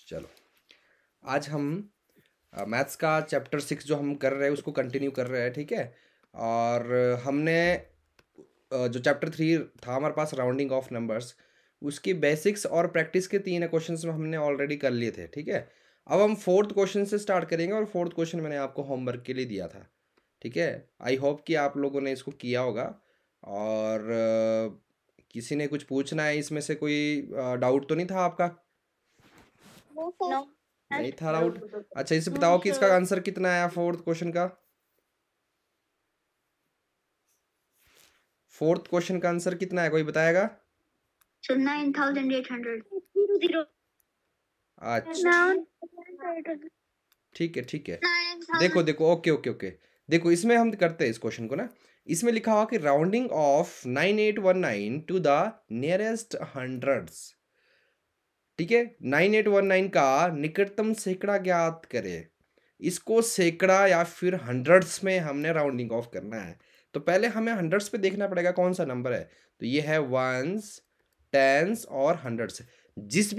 चलो आज हम मैथ्स का चैप्टर 6 जो हम कर रहे हैं उसको कंटिन्यू कर रहे हैं, ठीक है। और हमने जो चैप्टर 3 था हमारे पास राउंडिंग ऑफ नंबर्स, उसकी बेसिक्स और प्रैक्टिस के 3 क्वेश्चंस में हमने ऑलरेडी कर लिए थे, ठीक है। अब हम फोर्थ क्वेश्चन से स्टार्ट करेंगे और फोर्थ क्वेश्चन मैंने आपको होमवर्क के लिए दिया था, ठीक है। आई होप कि आप लोगों ने इसको किया होगा। और किसी ने कुछ पूछना है इसमें से? कोई डाउट तो नहीं था आपका? No. नहीं था डाउट? अच्छा, इसे बताओ कि इसका आंसर कितना आया फोर्थ क्वेश्चन का। फोर्थ क्वेश्चन का आंसर कितना है, कोई बताएगा? So 9,800. Zero. अच्छा, ठीक है ठीक है। देखो देखो, ओके ओके ओके। देखो इसमें हम करते हैं इस क्वेश्चन को ना, इसमें लिखा हुआ कि rounding off 9819 to the nearest hundreds, ठीक है। 9819 का निकटतम सैकड़ा ज्ञात करे। इसको सैकड़ा या फिर हंड्रेड्स में हमने राउंडिंग ऑफ करना है। तो पहले हमें हंड्रेड्स पे देखना पड़ेगा कौन सा नंबर है। तो ये है वंस, टेंस और हंड्रेड्स। जिस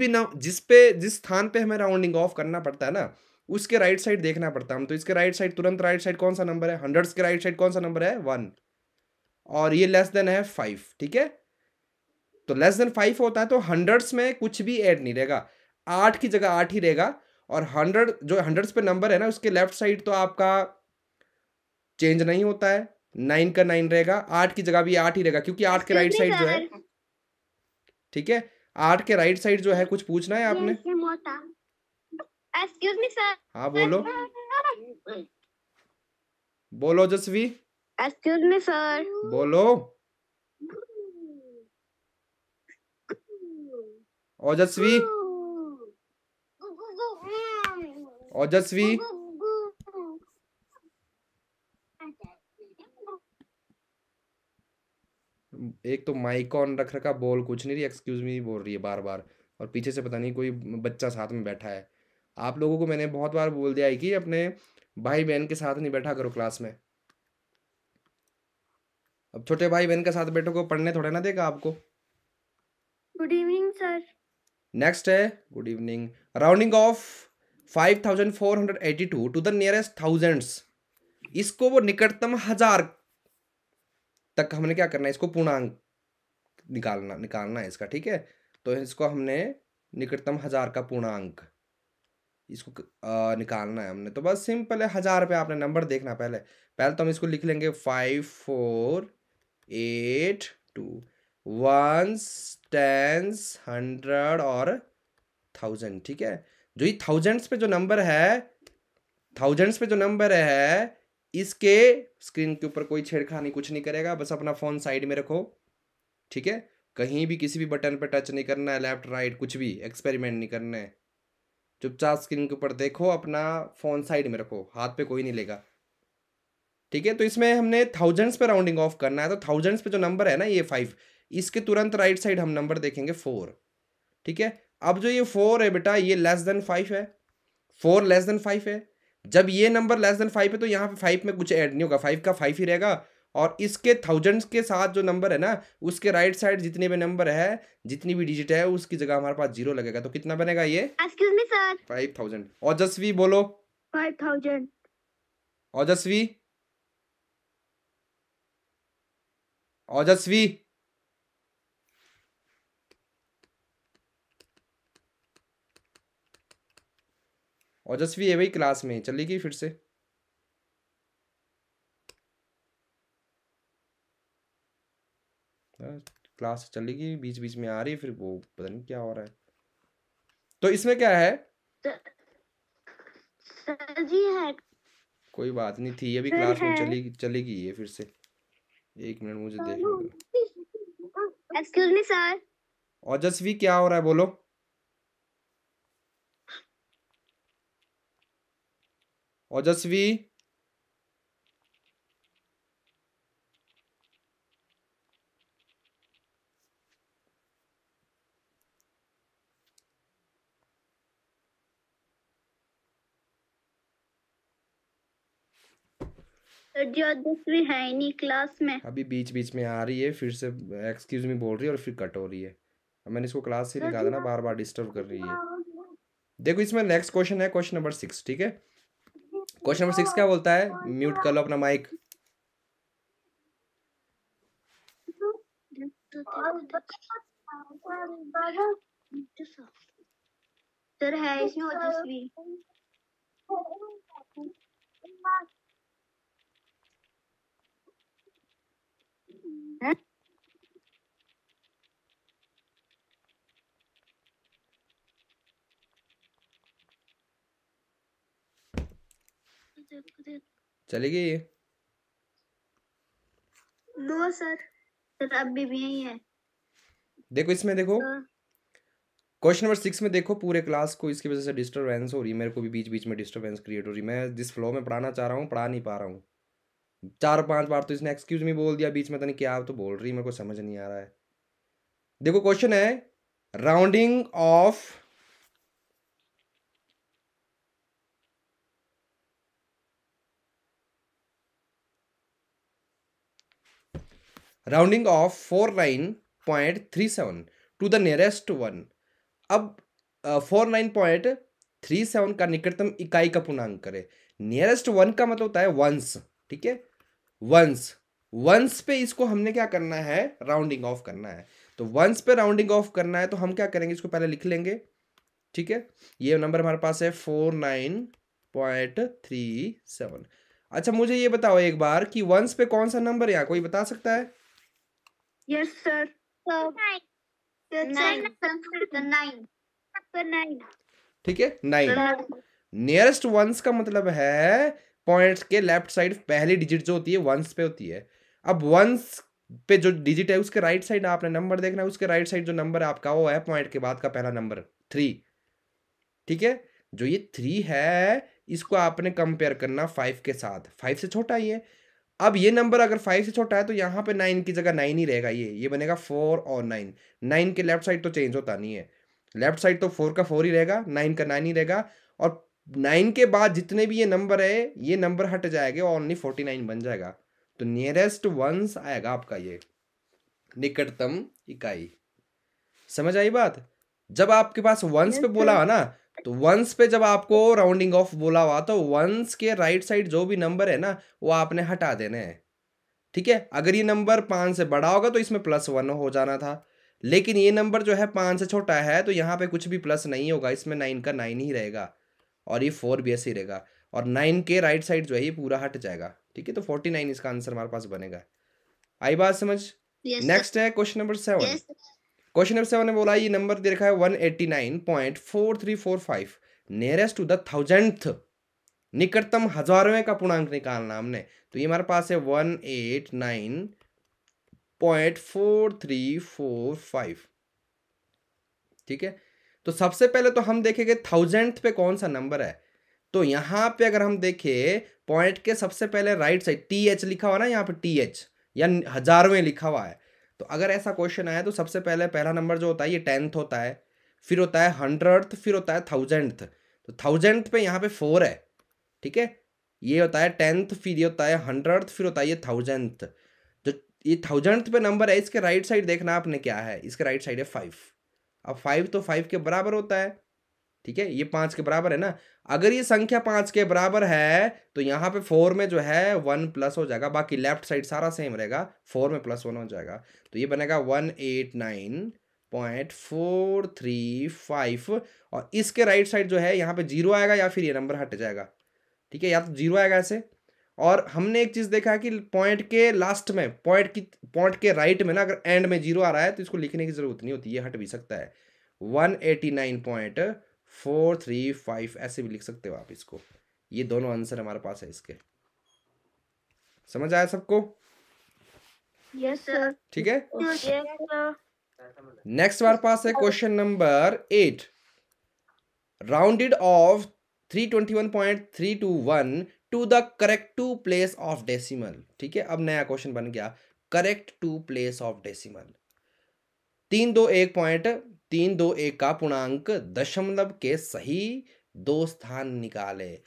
स्थान पे हमें राउंडिंग ऑफ करना पड़ता है ना, उसके राइट साइड देखना पड़ता है हम। तो इसके राइट साइड, तुरंत राइट साइड कौन सा नंबर है? हंड्रेड्स के राइट साइड कौन सा नंबर है? 1। और ये लेस देन है 5, ठीक है। तो लेस देन 5 होता है तो हंड्रेड्स में कुछ भी ऐड नहीं रहेगा, 8 की जगह 8 ही रहेगा। और 100 जो हंड्रेड्स पे नंबर है ना, उसके लेफ्ट साइड तो आपका चेंज नहीं होता है, 9 का 9 रहेगा, 8 की जगह भी 8 ही रहेगा, क्योंकि 8 के राइट साइड जो है, ठीक है, 8 के राइट साइड जो है, कुछ पूछना है आपने? Excuse me, sir. हाँ बोलो, बोलो जसवी, Excuse me, sir. बोलो ओजस्वी, ओजस्वी। एक तो माइक ऑन रख रखा, बोल कुछ नहीं रही, एक्सक्यूज मी बोल रही है बार बार। और पीछे से पता नहीं कोई बच्चा साथ में बैठा है। आप लोगों को मैंने बहुत बार बोल दिया है कि अपने भाई बहन के साथ नहीं बैठा करो क्लास में। अब छोटे भाई बहन के साथ बैठो को पढ़ने थोड़ा ना देगा आपको। Good evening, sir. नेक्स्ट है good evening. Rounding off 5482 to the nearest thousands, इसको वो निकटतम हजार तक हमने क्या करना है, इसको पूर्णांक निकालना है इसका, ठीक है। तो इसको हमने निकटतम हजार का पूर्णांक इसको निकालना है हमने। तो बस सिंपल है, 1000 पे आपने नंबर देखना। पहले पहले तो हम इसको लिख लेंगे 5482 वंस, टेंस, 100 और 1000, ठीक है। जो ये थाउजेंड्स पे जो नंबर है, इसके स्क्रीन के ऊपर कोई छेड़खानी कुछ नहीं करेगा, बस अपना फोन साइड में रखो, ठीक है। कहीं भी किसी भी बटन पे टच नहीं करना है, लेफ्ट राइट कुछ भी एक्सपेरिमेंट नहीं करना है। चुपचाप स्क्रीन के ऊपर देखो, अपना फोन साइड में रखो, हाथ पे कोई नहीं लेगा, ठीक है। तो इसमें हमने थाउजेंड्स पे राउंडिंग ऑफ करना है। तो थाउजेंड्स पे जो नंबर है ना, ये 5, इसके तुरंत राइट साइड हम नंबर देखेंगे 4, ठीक है। अब जो ये 4 है बेटा, ये लेस देन 5 है, 4 लेस देन 5 है। जब ये नंबर लेस देन 5 है तो यहाँ पे 5 में कुछ ऐड नहीं होगा, 5 का 5 ही रहेगा। और इसके थाउजेंड्स के साथ जो नंबर है ना, उसके राइट साइड जितने भी नंबर है, जितनी भी डिजिट है, उसकी जगह हमारे पास 0 लगेगा। तो कितना बनेगा ये? Excuse me, sir. 5000। ओजस्वी बोलो, 5,000. ओजस्वी, ओजस्वी। ओजस्वी है भाई, क्लास में चलेगी फिर से? क्लास चलेगी, बीच बीच में आ रही है, फिर वो पता नहीं क्या हो रहा है। तो इसमें क्या है? Sir जी है. कोई बात नहीं थी, अभी फिर क्लास में है. चलेगी ये फिर से। 1 मिनट मुझे देखने दो। Excuse me, sir. ओजस्वी क्या हो रहा है बोलो? ओजस्वी, सर जी ओजस्वी है ही नहीं क्लास में. अभी बीच बीच में आ रही है, फिर से एक्सक्यूज मी बोल रही है और फिर कट हो रही है। अब मैंने इसको क्लास से निकाला ना, बार बार डिस्टर्ब कर रही है। देखो इसमें नेक्स्ट क्वेश्चन है क्वेश्चन नंबर 6, ठीक है। क्वेश्चन नंबर 6 क्या बोलता है, म्यूट कर लो अपना माइक। सर है इसमें ओजस्वी। चलेगी ये? नो सर, सर अभी भी यही है। देखो इसमें देखो क्वेश्चन नंबर 6 में देखो, पूरे क्लास को इसकी वजह से डिस्टरबेंस हो रही है, मेरे को भी बीच बीच में डिस्टरबेंस क्रिएट हो रही है। मैं जिस फ्लो में पढ़ाना चाह रहा हूँ पढ़ा नहीं पा रहा हूँ। 4-5 बार तो इसने एक्सक्यूज मी बोल दिया बीच में, तो नहीं क्या तो बोल रही, मेरे को समझ नहीं आ रहा है। देखो क्वेश्चन है rounding off rounding off 49.37 to the nearest one. अब 49.37 का निकटतम इकाई का पूर्णांक करे। नियरेस्ट वन का मतलब होता है वंस, ठीक है, वंस। वंस पे इसको हमने क्या करना है, राउंडिंग ऑफ करना है। तो वंस पे राउंडिंग ऑफ करना है तो हम क्या करेंगे, इसको पहले लिख लेंगे, ठीक है। ये नंबर हमारे पास है 49.37। अच्छा मुझे ये बताओ एक बार कि वंस पे कौन सा नंबर है, यहाँ कोई बता सकता है? यस सर, 9, ठीक है, 9। नियरेस्ट वंस का मतलब है पॉइंट्स के लेफ्ट साइड पहली डिजिट जो होती है वंस पे होती है। अब वंस पे जो डिजिट है उसके राइट साइड आपने नंबर देखना है, उसके राइट साइड जो नंबर आपका वो है पॉइंट के बाद का पहला नंबर 3, ठीक है। जो ये 3 है इसको आपने कंपेयर करना 5 के साथ, 5 से छोटा ही है। अब ये नंबर अगर 5 से छोटा है तो यहाँ पे 9 की जगह 9 ही रहेगा, ये बनेगा 4 और 9। 9 के लेफ्ट साइड तो चेंज होता नहीं है, लेफ्ट साइड तो 4 का 4 ही रहेगा, 9 का 9 ही रहेगा। और 9 के बाद जितने भी ये नंबर है ये नंबर हट जाएंगे और ओनली 49 बन जाएगा। तो नियरेस्ट वंस आएगा आपका ये निकटतम इकाई। समझ आई बात? जब आपके पास वंस पे बोला हुआ ना, तो वंस पे जब आपको राउंडिंग ऑफ बोला हुआ तो वंस के राइट साइड जो भी नंबर है ना वो आपने हटा देने हैं, ठीक है। अगर ये नंबर 5 से बड़ा होगा तो इसमें +1 हो जाना था, लेकिन ये नंबर जो है 5 से छोटा है तो यहाँ पे कुछ भी प्लस नहीं होगा, इसमें 9 का 9 ही रहेगा और ये 4 भी ऐसे ही रहेगा। और 9 के राइट साइड जो है ये पूरा हट जाएगा, ठीक है। तो 49 इसका आंसर हमारे पास बनेगा। आई बात समझ? नेक्स्ट है क्वेश्चन नंबर 7। क्वेश्चन नंबर 7 ने बोला ये नंबर दे रखा है 189.4345 नियरेस्ट टू द 1000th, निकटतम हजारवें का पूर्णांक निकालना हमने। तो ये हमारे पास है 189.4345, ठीक है। तो सबसे पहले तो हम देखेंगे 1000th पे कौन सा नंबर है। तो यहाँ पे अगर हम देखें पॉइंट के सबसे पहले राइट साइड TH लिखा हुआ ना, यहाँ पे TH या हजारवें लिखा हुआ है। तो अगर ऐसा क्वेश्चन आया तो सबसे पहले पहला नंबर जो होता है ये 10th होता है, फिर होता है 100th, फिर होता है 1000th। तो 1000th पे यहाँ पे 4 है, ठीक है। ये होता है 10th, फिर ये होता है 100th, फिर होता है ये 1000th। जो ये 1000th पे नंबर है इसके राइट साइड देखना आपने क्या है, इसके राइट साइड है 5। अब 5 तो 5 के बराबर होता है, ठीक है, ये 5 के बराबर है ना। अगर ये संख्या 5 के बराबर है तो यहाँ पे 4 में जो है 1 प्लस हो जाएगा, बाकी लेफ्ट साइड सारा सेम रहेगा, 4 में +1 हो जाएगा। तो ये बनेगा 189.435 और इसके राइट साइड जो है यहाँ पे 0 आएगा या फिर ये नंबर हट जाएगा, ठीक है, या तो 0 आएगा ऐसे। और हमने एक चीज देखा है कि पॉइंट के लास्ट में पॉइंट के राइट में ना अगर एंड में 0 आ रहा है तो इसको लिखने की जरूरत नहीं होती, ये हट भी सकता है। 189.435 ऐसे भी लिख सकते हो आप इसको। ये दोनों आंसर हमारे पास है इसके। समझ आया सबको? यस सर, ठीक है। Yes sir. नेक्स्ट हमारे पास है question number 8। Rounded off 321.321 to the correct two place of decimal, ठीक है। अब नया क्वेश्चन बन गया correct two place of decimal. 321 का पूर्णांक दशमलव के सही 2 स्थान निकाले,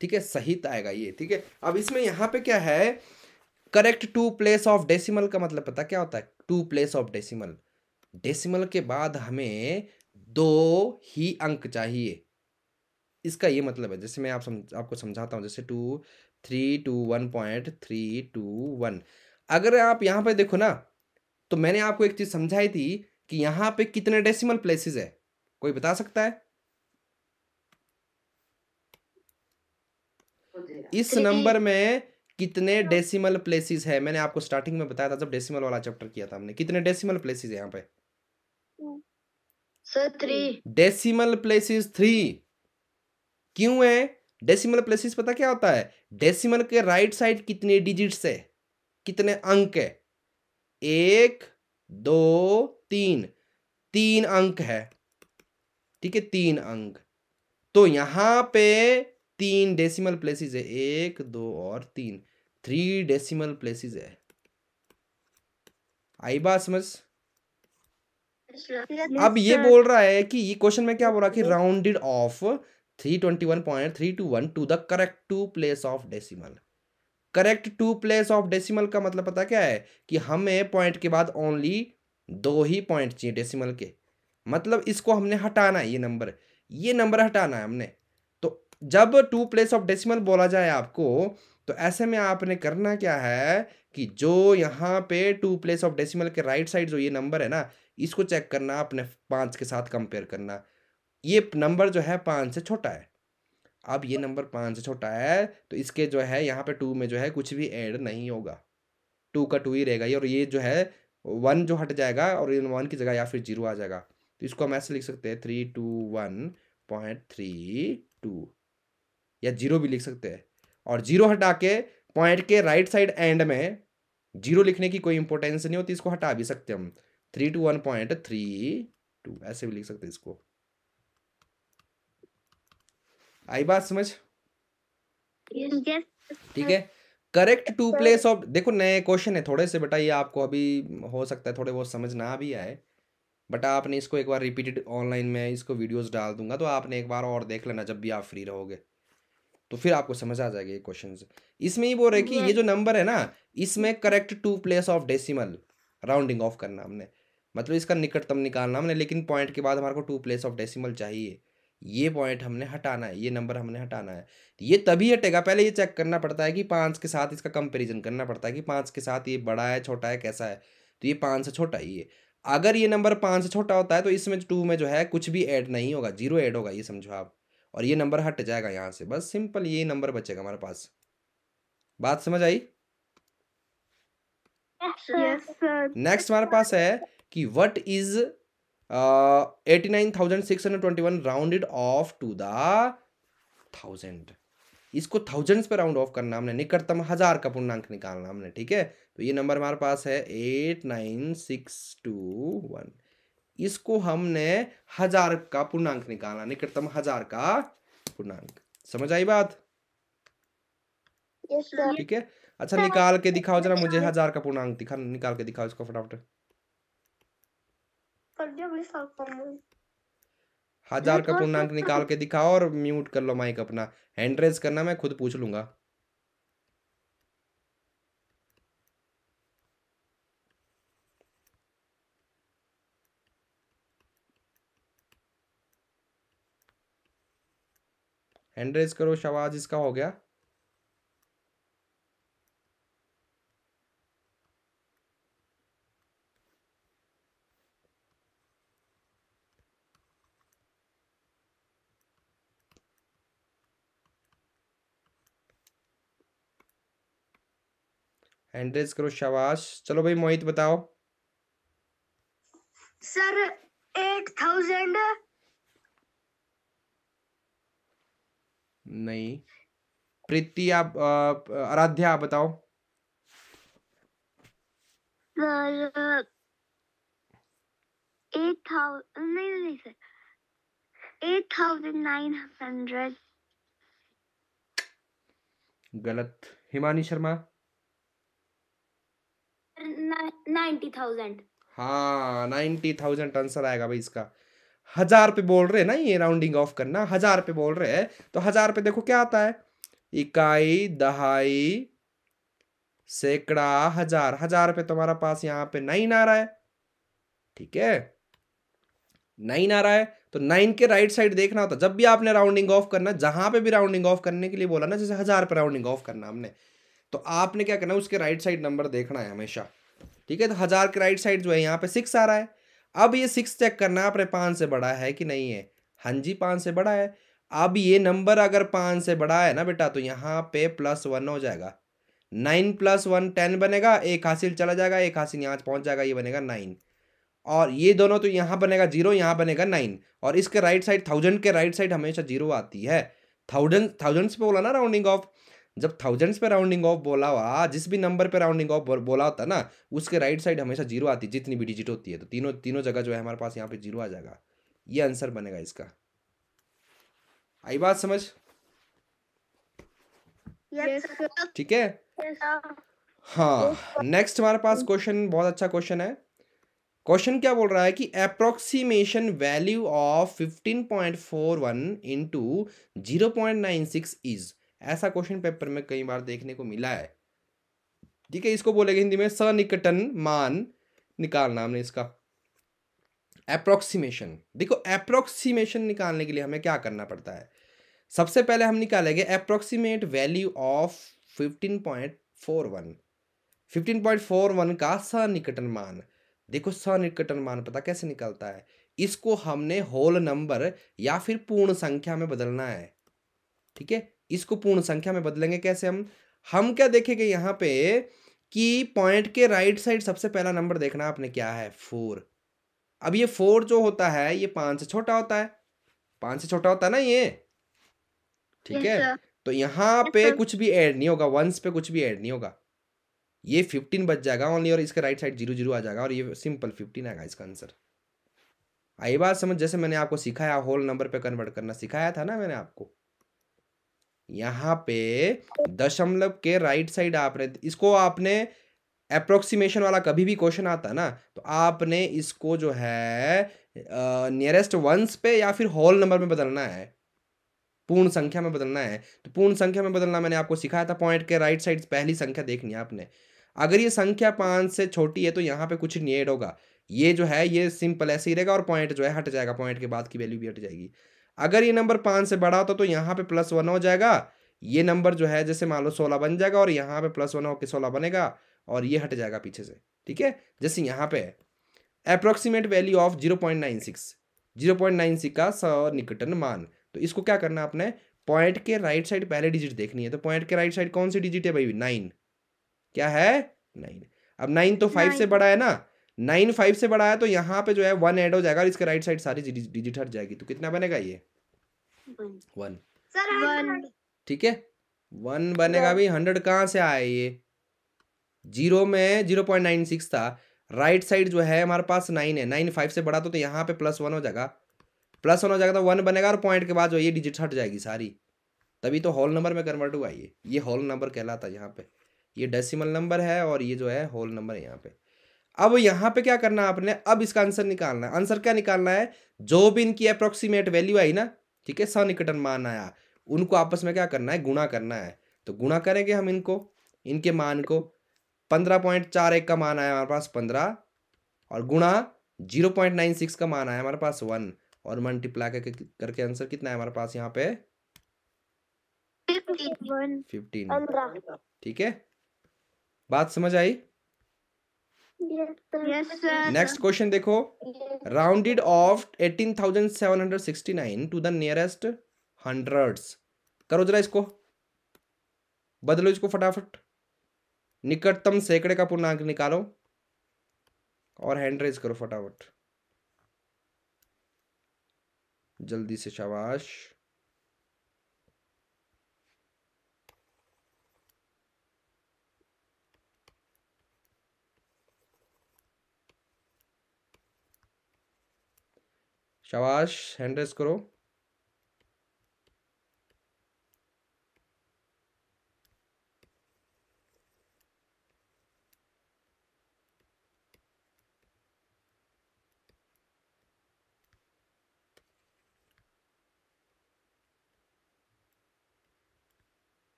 ठीक है, सहित आएगा ये, ठीक है। अब इसमें यहाँ पे क्या है, correct two place of decimal का मतलब पता क्या होता है? Two place of decimal, decimal के बाद हमें 2 ही अंक चाहिए, इसका ये मतलब है, जैसे मैं आपको समझाता हूँ, जैसे 2321.321। अगर आप यहाँ पे देखो ना, तो मैंने आपको एक चीज समझाई थी कि यहाँ पे कितने डेसिमल प्लेसेस है, कोई बता सकता है? इस नंबर में कितने डेसिमल प्लेसेस है? मैंने आपको स्टार्टिंग में बताया था जब डेसिमल वाला चैप्टर किया था हमने, कितने डेसिमल प्लेसेस है यहाँ पे? Sir 3 decimal places 3। क्यों है डेसिमल प्लेसेस? पता क्या होता है? डेसिमल के राइट साइड कितने डिजिट्स है, कितने अंक है? 1 2 3, 3 अंक है, ठीक है, 3 अंक। तो यहां पे 3 डेसिमल प्लेसेस है, 1 2 और 3, 3 डेसिमल प्लेसेस है। आई बात समझ? अब ये बोल रहा है कि ये क्वेश्चन में क्या बोल रहा है कि rounded off 321.321 to the correct two place of decimal. Correct two place of decimal का मतलब पता क्या है? कि हमें पॉइंट के बाद ओनली 2 ही पॉइंट चाहिए डेसिमल के, मतलब इसको हमने हटाना है, ये नंबर हटाना है हमने। तो जब टू प्लेस ऑफ डेसिमल बोला जाए आपको, तो ऐसे में आपने करना क्या है कि जो यहाँ पे टू प्लेस ऑफ डेसिमल के राइट साइड जो ये नंबर है ना, इसको चेक करना, अपने 5 के साथ कंपेयर करना। ये नंबर जो है 5 से छोटा है। अब ये नंबर 5 से छोटा है, तो इसके जो है यहाँ पे 2 में जो है कुछ भी ऐड नहीं होगा, 2 का 2 ही रहेगा ये, और ये जो है 1 जो हट जाएगा और इन 1 की जगह या फिर 0 आ जाएगा। तो इसको हम ऐसे लिख सकते हैं 321.32, या 0 भी लिख सकते हैं। और 0 हटा के पॉइंट के राइट साइड एंड में 0 लिखने की कोई इंपॉर्टेंस नहीं होती, इसको हटा भी सकते हम, 321.32 ऐसे भी लिख सकते हैं इसको। आई बात समझ? ठीक है। करेक्ट टू प्लेस ऑफ, देखो नए क्वेश्चन है थोड़े से बेटा, ये आपको अभी हो सकता है थोड़े बहुत समझ ना भी आए, बट आपने इसको एक बार रिपीटेड, ऑनलाइन में इसको वीडियोस डाल दूंगा, तो आपने एक बार और देख लेना जब भी आप फ्री रहोगे, तो फिर आपको समझ आ जाएगा ये क्वेश्चंस। इसमें ही बोल रहे कि ये जो नंबर है ना, इसमें correct two place of decimal rounding off करना हमने, मतलब इसका निकटतम निकालना हमने, लेकिन पॉइंट के बाद हमारे को टू प्लेस ऑफ डेसिमल चाहिए, ये पॉइंट हमने हटाना है, ये नंबर हमने हटाना है। ये तभी हटेगा, पहले ये चेक करना पड़ता है कि 5 के साथ इसका कंपैरिजन करना पड़ता है कि 5 के साथ ये बड़ा है छोटा है कैसा है, तो ये 5 से छोटा ही है। अगर ये नंबर 5 से छोटा होता है तो इसमें 2 में जो है कुछ भी ऐड नहीं होगा, 0 ऐड होगा, ये समझो आप, और ये नंबर हट जाएगा यहाँ से, बस सिंपल ये नंबर बचेगा हमारे पास। बात समझ आई? नेक्स्ट हमारे पास है कि what is 89,621 rounded off to the 1000। इसको थाउजेंड्स पे राउंड ऑफ करना हमने, निकटतम 1000 का पूर्णांक निकालना हमने, ठीक है। तो ये नंबर हमारे पास है 89621, इसको हमने 1000 का पूर्णांक निकालना, निकटतम 1000 का पूर्णांक। समझ आई बात? ठीक है। अच्छा निकाल के दिखाओ जरा मुझे 1000 का पूर्णांक, निकाल के दिखाओ इसको फटाफट। 1000 का पूर्णांक निकाल के दिखाओ, और म्यूट कर लो माइक अपना, हैंड रेज करना, मैं खुद पूछ लूंगा। हैंड रेज करो, शवाज इसका हो गया। हैंड रेज करो शाबाश। चलो भाई मोहित बताओ। सर 8000 नहीं। प्रीति आप आराध्या आप बताओ। सर 8000 नहीं सर 8900। गलत। हिमानी शर्मा 90,000। हाँ 90,000 आंसर आएगा भाई इसका। 1000 पे बोल रहे हैं ना, ये राउंडिंग ऑफ करना, 1000 पे बोल रहे हैं, तो 1000 पे देखो क्या आता है, इकाई, दहाई, सैकड़ा, हजार। 1000 पे तुम्हारा पास यहाँ पे 9 आ रहा है, ठीक है, 9 आ रहा है, तो 9 के राइट साइड देखना होता, जब भी आपने राउंडिंग ऑफ करना, जहां पे भी राउंडिंग ऑफ करने के लिए बोला ना, जैसे 1000 पे राउंडिंग ऑफ करना हमने, तो आपने क्या करना है, उसके राइट साइड नंबर देखना है हमेशा। ठीक है, तो 1000 के राइट साइड जो है यहाँ पे 6 आ रहा है। अब ये 6 चेक करना है आपने 5 से बड़ा है कि नहीं है। हाँ जी 5 से बड़ा है। अब ये नंबर अगर 5 से बड़ा है ना बेटा, तो यहाँ पे +1 हो जाएगा। 9 + 1 10 बनेगा, एक हासिल चला जाएगा, एक हासिल यहाँ पहुंच जाएगा, ये बनेगा 9। और ये दोनों, तो यहाँ बनेगा 0, यहाँ बनेगा 9। और इसके राइट साइड 1000 के राइट साइड हमेशा 0 आती है। थाउजेंड्स पे बोला ना राउंडिंग ऑफ, जब थाउजेंड्स पे राउंडिंग ऑफ बोला हुआ, जिस भी नंबर पे राउंडिंग ऑफ बोला होता है ना, उसके राइट साइड हमेशा 0 आती है, जितनी भी डिजिट होती है। तो तीनों तीनों जगह जो है हमारे पास यहाँ पे 0 आ जाएगा। ये आंसर बनेगा इसका। आई बात समझ? ठीक है। हाँ, नेक्स्ट हमारे पास क्वेश्चन, बहुत अच्छा क्वेश्चन है। क्वेश्चन क्या बोल रहा है कि approximation value of 15.41 into 0.96 is. ऐसा क्वेश्चन पेपर में कई बार देखने को मिला है। ठीक है, इसको बोलेंगे हिंदी में सन्निकटन मान निकालना हमने इसका। अप्रोक्सीमेशन, देखो अप्रोक्सीमेशन निकालने के लिए हमें क्या करना पड़ता है, सबसे पहले हम निकालेंगे अप्रोक्सीमेट वैल्यू ऑफ 15.41। 15.41 का सन्निकटन मान। देखो सन्निकटन मान पता कैसे निकलता है, इसको हमने होल नंबर या फिर पूर्ण संख्या में बदलना है। ठीक है, इसको पूर्ण संख्या में बदलेंगे कैसे हम क्या देखेंगे यहाँ पे कि पॉइंट के राइट साइड सबसे पहला नंबर देखना आपने क्या है, 4। अब ये 4 जो होता है ये 5 से छोटा होता है, 5 से छोटा होता है ना ये। ठीक है, तो यहाँ पे कुछ भी ऐड नहीं होगा, वंस पे कुछ भी ऐड नहीं होगा, ये 15 बच जाएगा ओनली, और इसके राइट साइड 0 0 आ जाएगा, और ये सिंपल 15 आएगा इसका आंसर। आई बात समझ? जैसे मैंने आपको सिखाया, होल नंबर पे कन्वर्ट करना सिखाया था ना मैंने आपको। यहाँ पे दशमलव के राइट साइड आपने इसको, आपने अप्रोक्सीमेशन वाला कभी भी क्वेश्चन आता है ना, तो आपने इसको जो है नियरेस्ट वंस पे या फिर होल नंबर में बदलना है, पूर्ण संख्या में बदलना है। तो पूर्ण संख्या में बदलना मैंने आपको सिखाया था, पॉइंट के राइट साइड पहली संख्या देखनी है आपने। अगर ये संख्या 5 से छोटी है तो यहाँ पे कुछ नहीं ऐड होगा, ये जो है ये सिंपल ऐसे ही रहेगा, और पॉइंट जो है हट जाएगा, पॉइंट के बाद की वैल्यू भी हट जाएगी। अगर ये नंबर 5 से बड़ा होता तो यहाँ पे +1 हो जाएगा, ये नंबर जो है जैसे मान लो 16 बन जाएगा, और यहाँ पे +1 होकर 16 बनेगा, और ये हट जाएगा पीछे से। ठीक है, जैसे यहाँ पे है अप्रोक्सीमेट वैल्यू ऑफ 0.96, 0.96 का सन्निकटन मान। तो इसको क्या करना है आपने, पॉइंट के राइट साइड पहले डिजिट देखनी है। तो पॉइंट के राइट साइड कौन सी डिजिट है भाई, 9। क्या है, 9। अब 9 तो 5 से बड़ा है ना, 9 5 से बड़ा है, तो यहाँ पे जो है 1 ऐड हो जाएगा, और इसके राइट साइड सारी डिजिट हट जाएगी। तो कितना बनेगा ये, 1। ठीक है, 1 बनेगा भाई। 100 कहाँ से आया ये, 0 में 0.96 था, राइट साइड जो है हमारे पास 9 है, 9 5 से बड़ा, तो यहाँ पे +1 हो जाएगा, +1 हो जाएगा तो 1 बनेगा, और पॉइंट के बाद जो ये डिजिट हट जाएगी सारी, तभी तो होल नंबर में कन्वर्ट हुआ। ये होल नंबर कहलाता है यहाँ पे, ये डेसिमल नंबर है, और ये जो है होल नंबर है यहाँ पे। अब यहाँ पे क्या करना है आपने, अब इसका आंसर निकालना है। आंसर क्या निकालना है, जो भी इनकी अप्रोक्सीमेट वैल्यू आई ना, ठीक है, सन्निकटन मान आया, उनको आपस में क्या करना है, गुणा करना है। तो गुणा करेंगे हम इनको, इनके मान को। 15.41 का मान आया हमारे पास 15, और गुणा 0.96 का मान आया हमारे पास 1, और मल्टीप्लाई करके आंसर कितना है हमारे पास यहाँ पे 15। ठीक है, बात समझ आई? नेक्स्ट क्वेश्चन देखो, rounded off 18,769 to the nearest hundreds. करो जरा इसको, बदलो इसको फटाफट, निकटतम सैकड़े का पूर्णांक निकालो, और हैंड रेज करो फटाफट, जल्दी से, शाबाश। शाबाश, हैंड रेज करो।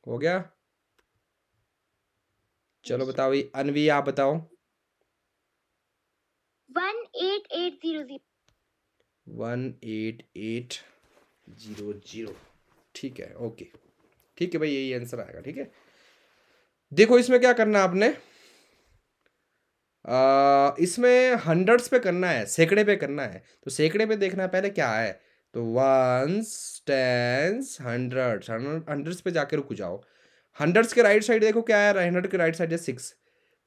हो गया? चलो बताओ, ये अनवी आप बताओ। 18800। 18800। ठीक है, ओके। ठीक है भाई, यही आंसर आएगा। ठीक है, देखो इसमें क्या करना है आपने, इसमें हंड्रेड्स पे करना है, सैकड़े पे करना है। तो सैकड़े पे देखना है पहले क्या है, तो वंस, टेंस, हंड्रेड्स। हंड्रेड्स पे जाके रुक जाओ। हंड्रेड्स के राइट साइड देखो क्या है, हंड्रेड के राइट साइड है 6।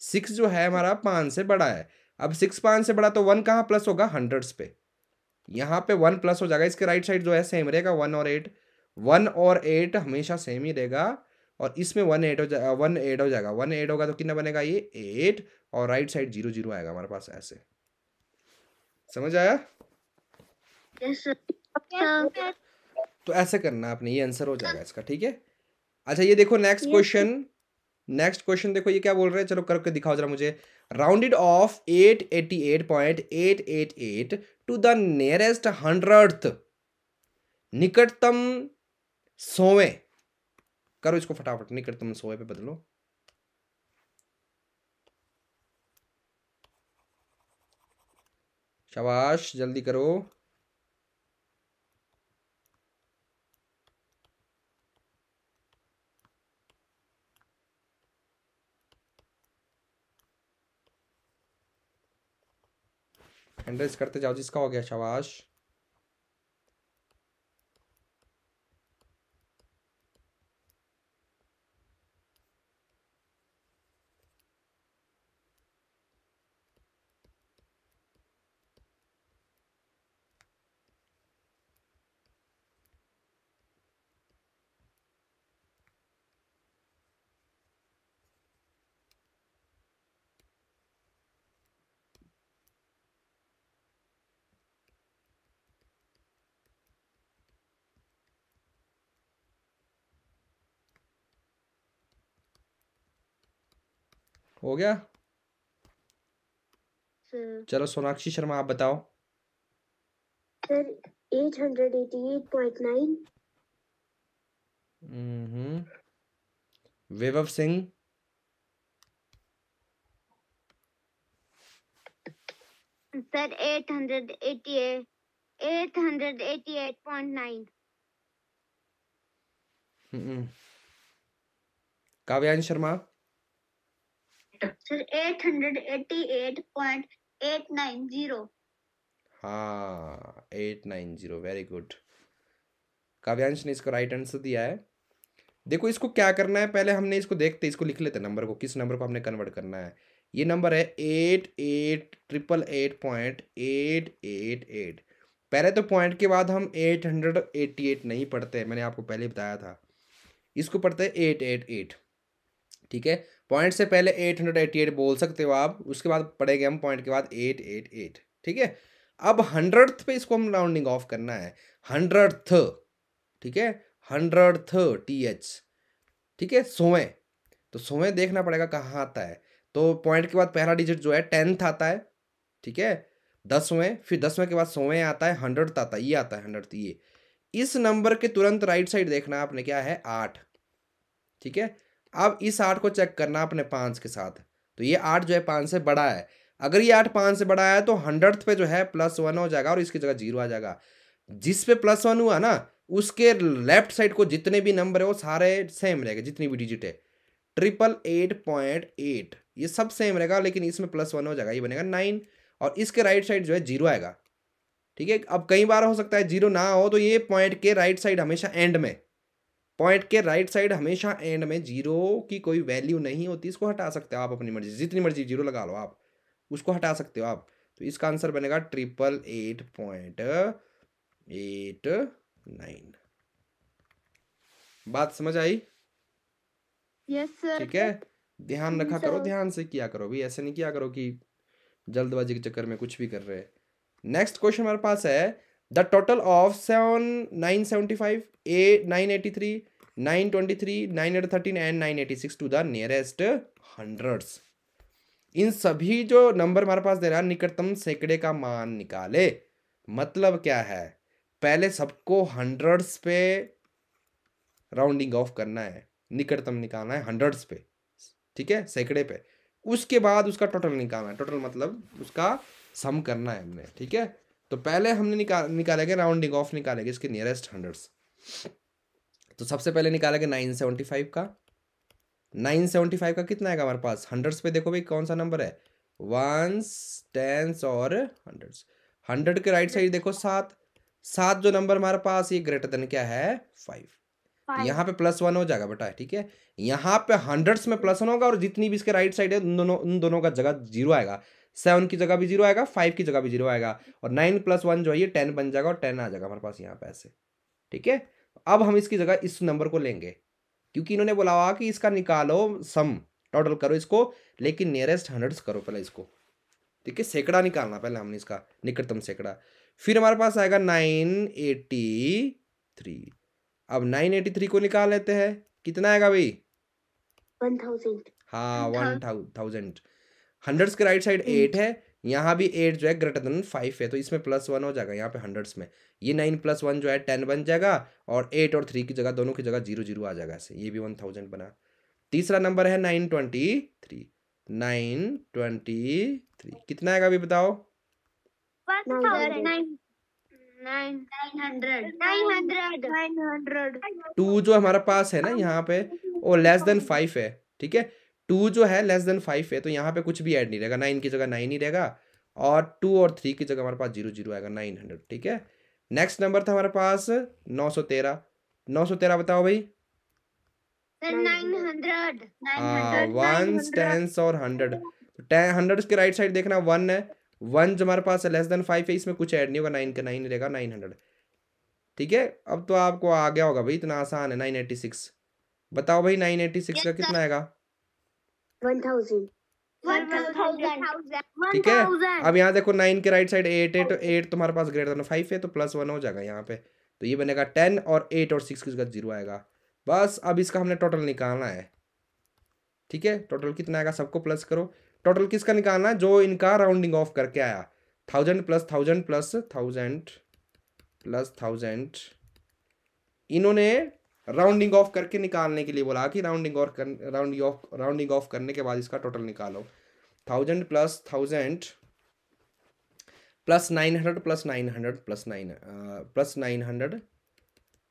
6 जो है हमारा 5 से बड़ा है। अब 6 5 से बड़ा, तो 1 कहाँ प्लस होगा, हंड्रेड्स पे। यहाँ पे 1 प्लस हो जाएगा। इसके राइट साइड जो है सेम रहेगा, 1 और 8। 1 और 8 हमेशा सेम ही रहेगा। और इसमें 1 8 हो जाएगा, 1 8 हो जाएगा। 1 8 होगा तो कितना बनेगा, ये 8। और राइट साइड 0 0 आएगा हमारे पास, ऐसे। समझ आया? Yes sir. तो ऐसे करना आपने, ये आंसर हो जाएगा इसका। ठीक है, अच्छा ये देखो नेक्स्ट क्वेश्चन। नेक्स्ट क्वेश्चन देखो, ये क्या बोल रहे हैं, चलो करके दिखाओ जरा मुझे। Rounded off 888.888 to the nearest hundredth, निकटतम 100वें। करो इसको फटाफट, निकटतम 100वें पे बदलो। शाबाश, जल्दी करो। हैंड रेज करते जाओ, जिसका हो गया शाबाश। हो गया? चलो सोनाक्षी शर्मा आप बताओ। सर 888.9। वैभव सिंह। सर 888.9। काव्यांश शर्मा। सर 888.890। हाँ, 890, वेरी गुड। काव्यांश ने इसको राइट आंसर दिया है। देखो इसको क्या करना है, पहले हमने इसको देखते, इसको लिख लेते नंबर को, किस नंबर को हमने कन्वर्ट करना है। ये नंबर है 8888.888। पहले तो पॉइंट के बाद हम 888 नहीं पढ़ते, मैंने आपको पहले बताया था। इसको पढ़ते हैं 888। ठीक है, पॉइंट से पहले 888 बोल सकते हो आप, उसके बाद पढ़ेंगे हम पॉइंट के बाद 888। ठीक है, अब हंड्रेड्थ पे इसको हम राउंडिंग ऑफ करना है, हंड्रेड्थ। ठीक है, हंड्रेड्थ, TH। ठीक है, 100वें। तो 100वें देखना पड़ेगा कहाँ आता है। तो पॉइंट के बाद पहला डिजिट जो है 10th आता है। ठीक है, 10वें, फिर 10वें के बाद 100वें आता है, 100th आता है, ये आता है 100th। ये इस नंबर के तुरंत राइट साइड देखना आपने क्या है, 8। ठीक है, अब इस 8 को चेक करना अपने 5 के साथ। तो ये 8 जो है 5 से बड़ा है। अगर ये 8 5 से बड़ा है तो 100th पे जो है +1 हो जाएगा और इसकी जगह 0 आ जाएगा। जिस पे +1 हुआ ना, उसके लेफ्ट साइड को जितने भी नंबर है वो सारे सेम रहेंगे, जितनी भी डिजिट है। 888.8 ये सब सेम रहेगा, लेकिन इसमें +1 हो जाएगा, ये बनेगा 9। और इसके राइट साइड जो है 0 आएगा। ठीक है, अब कई बार हो सकता है 0 ना हो, तो ये पॉइंट के राइट साइड हमेशा एंड में, पॉइंट के राइट साइड हमेशा एंड में 0 की कोई वैल्यू नहीं होती। इसको हटा सकते हो आप अपनी मर्जी, जितनी मर्जी 0 लगा लो आप, उसको हटा सकते हो आप। तो इसका आंसर बनेगा 888.89। बात समझ आई? Yes sir. ठीक है, ध्यान रखा करो, ध्यान से किया करो भी, ऐसे नहीं किया करो कि जल्दबाजी के चक्कर में कुछ भी कर रहे हैं। नेक्स्ट क्वेश्चन हमारे पास है, the total of 975, 983, 923, 913 and 986 to the nearest hundreds. इन सभी जो नंबर हमारे पास दे रहा है, निकटतम सैकड़े का मान निकाले। मतलब क्या है, पहले सबको हंड्रेड्स पे राउंडिंग ऑफ करना है। निकटतम निकालना है हंड्रेड्स पे, ठीक है, सैकड़े पे। उसके बाद उसका टोटल निकालना है, टोटल मतलब उसका सम करना है हमने, ठीक है। तो पहले हमने निकालेंगे राउंडिंग ऑफ, निकालेंगे इसके नियरेस्ट हंड्रेड्स। तो सबसे पहले निकालेंगे 975 का। 975 का कितना आएगा हमारे पास हंड्रेड्स पे? देखो भाई कौन सा नंबर है, वंस, टेंस और हंड्रेड्स। 100 के राइट साइड देखो 7, 7 जो नंबर हमारे पास ये ग्रेटर देन क्या है 5। तो यहाँ पे +1 हो जाएगा बेटा, ठीक है। यहाँ पे हंड्रेड्स में +1 होगा और जितनी भी इसके राइट साइड है उन दोनों का जगह 0 आएगा। 7 की जगह भी 0 आएगा, 5 की जगह भी 0 आएगा, और 9 + 1 जो है ये 10 बन जाएगा, और 10 आ जाएगा हमारे पास यहाँ पे ऐसे, ठीक है। अब हम इसकी जगह इस नंबर को लेंगे, क्योंकि इन्होंने बोला हुआ कि इसका निकालो सम, टोटल करो इसको, लेकिन नियरेस्ट हंड्रेड्स करो पहले इसको, ठीक है। सैकड़ा निकालना पहले हमने इसका, निकटतम सैकड़ा। फिर हमारे पास आएगा 983। अब 983 को निकाल लेते हैं, कितना आएगा भाई 1000। हाँ 1000। हंड्रेड्स के राइट साइड 8 है, यहाँ भी 8 जो है ग्रेटर देन 5 है, तो इसमें +1 हो जाएगा यहाँ पे हंड्रेड्स में। ये 9 + 1 जो है 10 बन जाएगा, और 8 और 3 की जगह, दोनों की जगह 0 0 आ जाएगा ऐसे, ये भी 1000 बना। तीसरा नंबर है 923। 923 कितना आएगा अभी बताओ? 900। 2 जो हमारे पास है ना यहाँ पे, वो लेस देन 5 है, ठीक है। 2 जो है लेस देन 5 है, तो यहाँ पे कुछ भी ऐड नहीं रहेगा, 9 की जगह 9 ही रहेगा, और 2 और 3 की जगह हमारे पास 0 0 आएगा, 900, ठीक है। नेक्स्ट नंबर था हमारे पास 913। 913 बताओ भाई। 900। हाँ, वंस, टेंस और 100। तो 100 के राइट साइड देखना 1 है, 1 जो हमारे पास है लेस देन 5 है, इसमें कुछ ऐड नहीं होगा, 9 का 9 रहेगा, 900, ठीक है। अब तो आपको आ गया होगा भाई, इतना आसान है। 986 बताओ भाई, 986 का कितना आएगा? 1000। ठीक है। अब यहाँ देखो 9 के राइट साइड 8 है, तो 8 तुम्हारे पास ग्रेटर देन 5 है, तो +1 हो जाएगा यहाँ पे, तो ये बनेगा 10, और 8 और 6 की जगह 0 आएगा। बस अब इसका हमने टोटल निकालना है, ठीक है। टोटल कितना आएगा सबको प्लस करो। टोटल किसका निकालना है? जो इनका राउंडिंग ऑफ करके आया, 1000 + 1000 + 1000 + 1000, इन्होंने राउंडिंग ऑफ करके निकालने के लिए बोला कि राउंडिंग ऑफ करने के बाद इसका टोटल निकालो। 1000 + 1000 + 900 + 900 + 9 + 900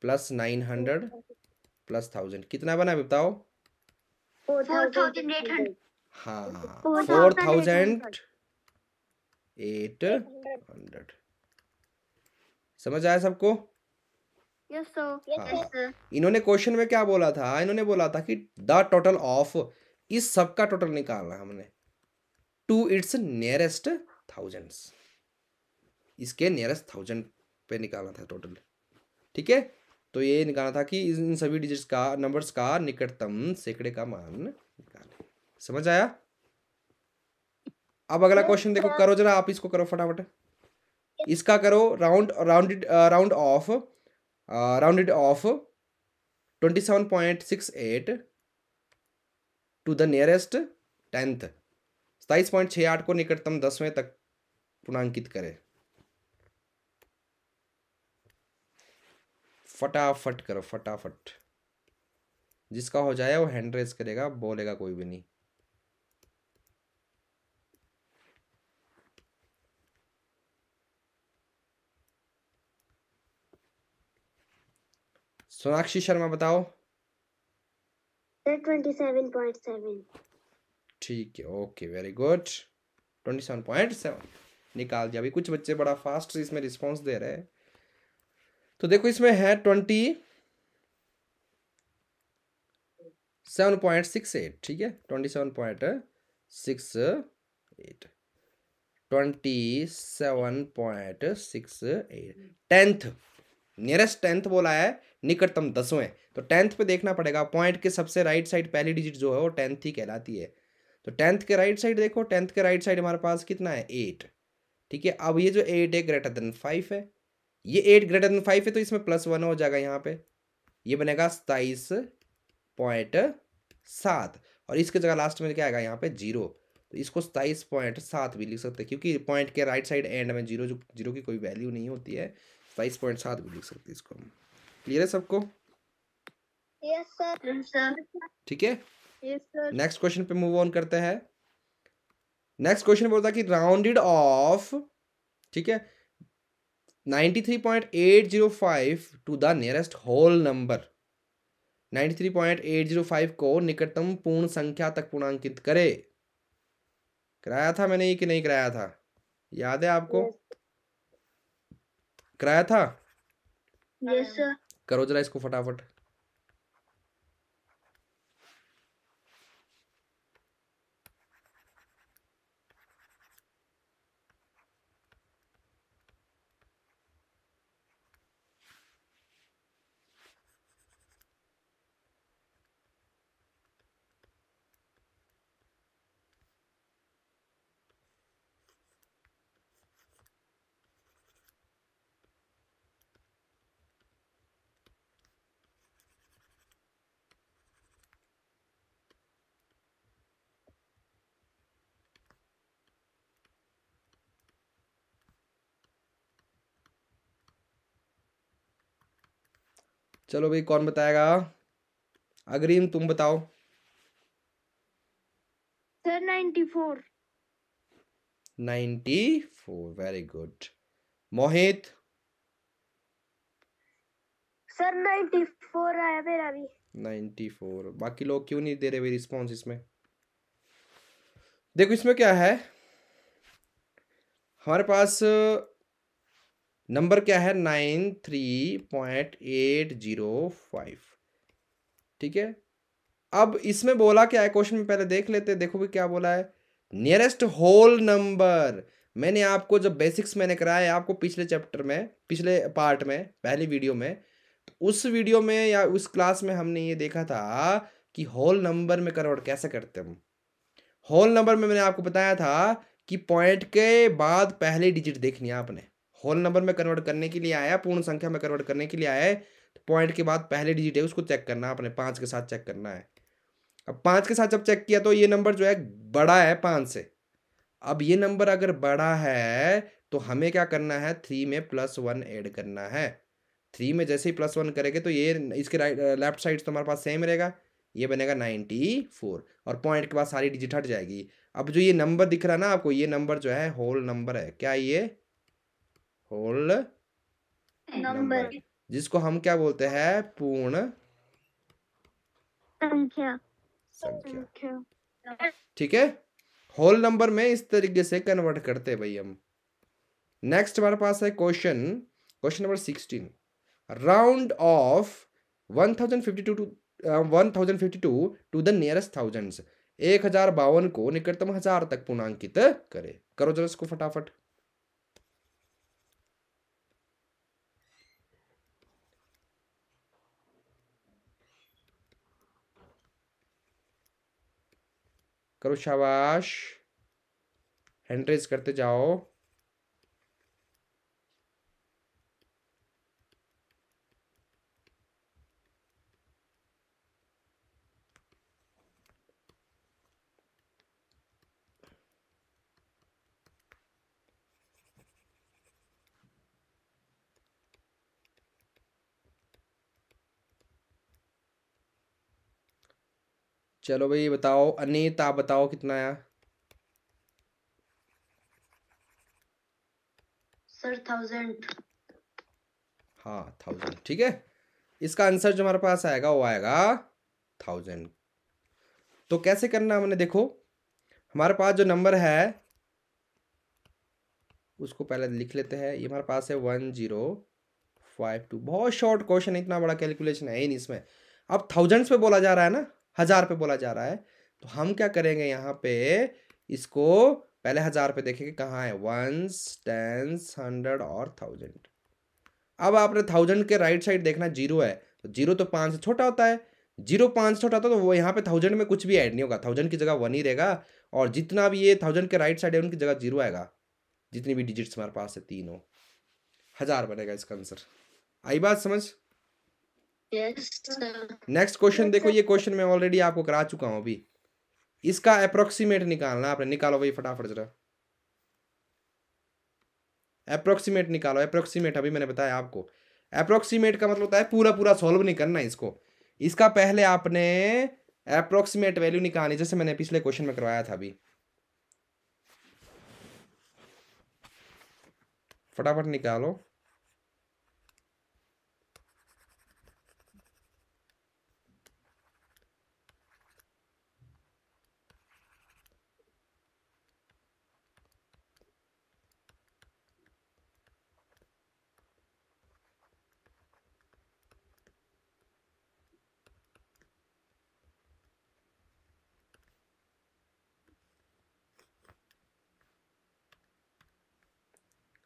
+ 900 + 1000 कितना बना बताओ? 4800। हाँ 4800। समझ आया सबको? Yes sir. हाँ। इन्होंने क्वेश्चन में क्या बोला था? इन्होंने बोला था कि द टोटल ऑफ, इस सब का टोटल निकालना हमने, टू इट्स नियरेस्ट थाउजेंड्स, इसके नियरेस्ट 1000 पे निकालना था टोटल, ठीक है। तो ये निकालना था कि इन सभी डिजिट्स का, नंबर्स का निकटतम सैकड़े का मान निकालें। समझ आया? अब अगला क्वेश्चन देखो, करो जरा आप इसको, करो फटाफट इसका, करो round off 27.68 to the nearest 10th। 27.68 को निकटतम 10वें तक पूर्णांकित करें। फटाफट करो फटाफट, जिसका हो जाए वो हैंड रेस करेगा, बोलेगा कोई भी नहीं। सोनाक्षी शर्मा बताओ। 27.7। ठीक है, ओके, वेरी गुड। 27.7 निकाल दिया। अभी कुछ बच्चे बड़ा फास्ट इसमें रिस्पॉन्स दे रहे हैं। तो देखो इसमें है 27.68, ठीक है, 27.68 27.68 10th, नियरेस्ट 10th बोला है, निकटतम 10वें, तो 10th पे देखना पड़ेगा। पॉइंट के सबसे राइट साइड पहली डिजिट जो है वो 10th ही कहलाती है। तो 10th के राइट साइड देखो, 10th के राइट साइड हमारे पास कितना है 8, ठीक है। अब ये जो 8 है ग्रेटर देन 5 है, ये 8 ग्रेटर देन 5 है, तो इसमें +1 हो जाएगा यहाँ पे, ये बनेगा 27.7, और इसके जगह लास्ट में क्या आएगा यहाँ पे 0, तो इसको 27.7 भी लिख सकते हैं, क्योंकि पॉइंट के राइट साइड एंड में 0 की कोई वैल्यू नहीं होती है, 27.7 भी लिख सकते हैं इसको हम। क्लियर है सबको? Yes sir. ठीक है, यस सर। नेक्स्ट क्वेश्चन पे मूव ऑन करते हैं। नेक्स्ट क्वेश्चन बोलता है कि राउंडेड ऑफ, ठीक है, 93.805 to the nearest whole number. 93.805 को निकटतम पूर्ण संख्या तक पूर्णांकित करे। कराया था मैंने ये कि नहीं कराया था, याद है आपको? कराया था? Yes sir. करो जरा इसको फटाफट। चलो भाई, कौन बताएगा? अग्रीम तुम बताओ। Sir 94। 94, very good. Mohit? Sir 94 आया मेरा भी। 94। बाकी लोग क्यों नहीं दे रहे भाई रिस्पॉन्स इसमें? देखो इसमें क्या है, हमारे पास नंबर क्या है, 93.805। ठीक है, अब इसमें बोला क्या है क्वेश्चन में, पहले देख लेते हैं। देखो भी क्या बोला है, नियरेस्ट होल नंबर। मैंने आपको जब बेसिक्स मैंने कराया आपको पिछले चैप्टर में, पिछले पार्ट में, पहली वीडियो में, तो उस वीडियो में या उस क्लास में हमने ये देखा था कि होल नंबर में कन्वर्ट कैसे करते हम। होल नंबर में मैंने आपको बताया था कि पॉइंट के बाद पहले डिजिट देखनी है आपने। होल नंबर में कन्वर्ट करने के लिए आया, पूर्ण संख्या में कन्वर्ट करने के लिए आया है, तो पॉइंट के बाद पहले डिजिट है उसको चेक करना आपने, 5 के साथ चेक करना है। अब 5 के साथ जब चेक किया तो ये नंबर जो है बड़ा है 5 से। अब ये नंबर अगर बड़ा है तो हमें क्या करना है, 3 में +1 ऐड करना है। 3 में जैसे ही +1 करेंगे तो ये इसके राइट लेफ्ट साइड तो हमारे पास सेम रहेगा, ये बनेगा 94 और पॉइंट के बाद सारी डिजिट हट जाएगी। अब जो ये नंबर दिख रहा है ना आपको, ये नंबर जो है होल नंबर है। क्या ये होल नंबर, जिसको हम क्या बोलते हैं, पूर्ण संख्या। संख्या। ठीक है, होल नंबर में इस तरीके से कन्वर्ट करते हैं भाई हम। नेक्स्ट हमारे पास है question number 16। Round off 1052 to the nearest thousands. 1052 को निकटतम 1000 तक पूर्णांकित करे। करो जरा इसको फटाफट। करो, शाबाश, हैंड रेज करते जाओ। चलो भाई बताओ, अनीत आप बताओ कितना आया? सर 1000। हाँ 1000, ठीक है। इसका आंसर जो हमारे पास आएगा वो आएगा 1000। तो कैसे करना हमने, देखो हमारे पास जो नंबर है उसको पहले लिख लेते हैं। ये हमारे पास है 1052। बहुत शॉर्ट क्वेश्चन है, इतना बड़ा कैलकुलेशन है ही नहीं इसमें। अब थाउजेंड्स पे बोला जा रहा है ना, 1000 पे बोला जा रहा है, तो हम क्या करेंगे यहाँ पे, इसको पहले 1000 पे देखेंगे कहाँ है, वंस, टेंस, 100 और 1000। अब आपने 1000 के राइट साइड देखना, जीरो है, तो जीरो तो 5 से छोटा होता है, 0 5 से छोटा होता है, तो वो यहाँ पे 1000 में कुछ भी ऐड नहीं होगा, 1000 की जगह 1 ही रहेगा, और जितना भी ये 1000 के राइट साइड है उनकी जगह 0 आएगा, जितनी भी डिजिट्स हमारे पास है तीनों। 1000 बनेगा इसका आंसर। आई बात समझ? नेक्स्ट क्वेश्चन देखो, ये क्वेश्चन मैं ऑलरेडी आपको करा चुका हूं अभी। इसका अप्रोक्सीमेट निकालना आपने, निकालो भाई फटाफट जरा, अप्रोक्सीमेट निकालो। अप्रोक्सीमेट अभी मैंने बताया आपको, अप्रोक्सीमेट का मतलब होता है पूरा पूरा सॉल्व नहीं करना इसको। इसका पहले आपने अप्रोक्सीमेट वैल्यू निकालनी, जैसे मैंने पिछले क्वेश्चन में करवाया था अभी। फटाफट निकालो।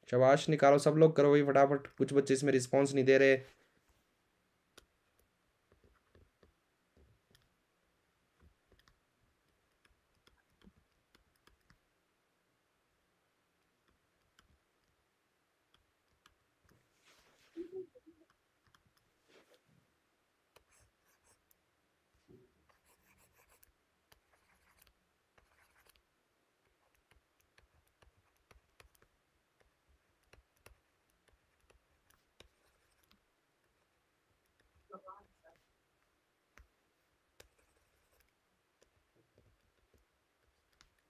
शाबाश, निकालो सब लोग, करो भाई फटाफट, कुछ बच्चे इसमें रिस्पॉन्स नहीं दे रहे।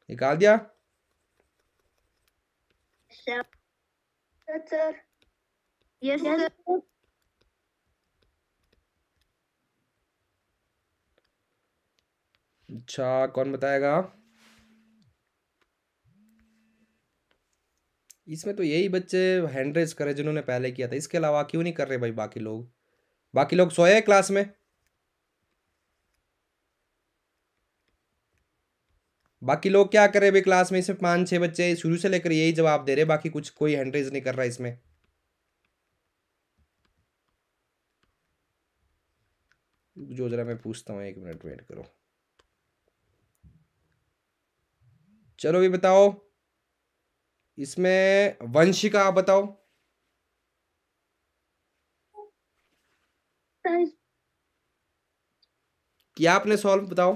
निकाल दिया? Sir yes sir. अच्छा, कौन बताएगा? इसमें तो यही बच्चे हैंड रेज करे जिन्होंने पहले किया था, इसके अलावा क्यों नहीं कर रहे भाई बाकी लोग? बाकी लोग सोए क्लास में? बाकी लोग क्या कर रहे भाई क्लास में? इसमें 5-6 बच्चे शुरू से लेकर यही जवाब दे रहे, बाकी कुछ कोई हैंड रेज नहीं कर रहा इसमें। जो जरा मैं पूछता हूँ, 1 मिनट वेट करो। चलो भी बताओ, इसमें वंशिका आप बताओ, क्या आपने सॉल्व? बताओ,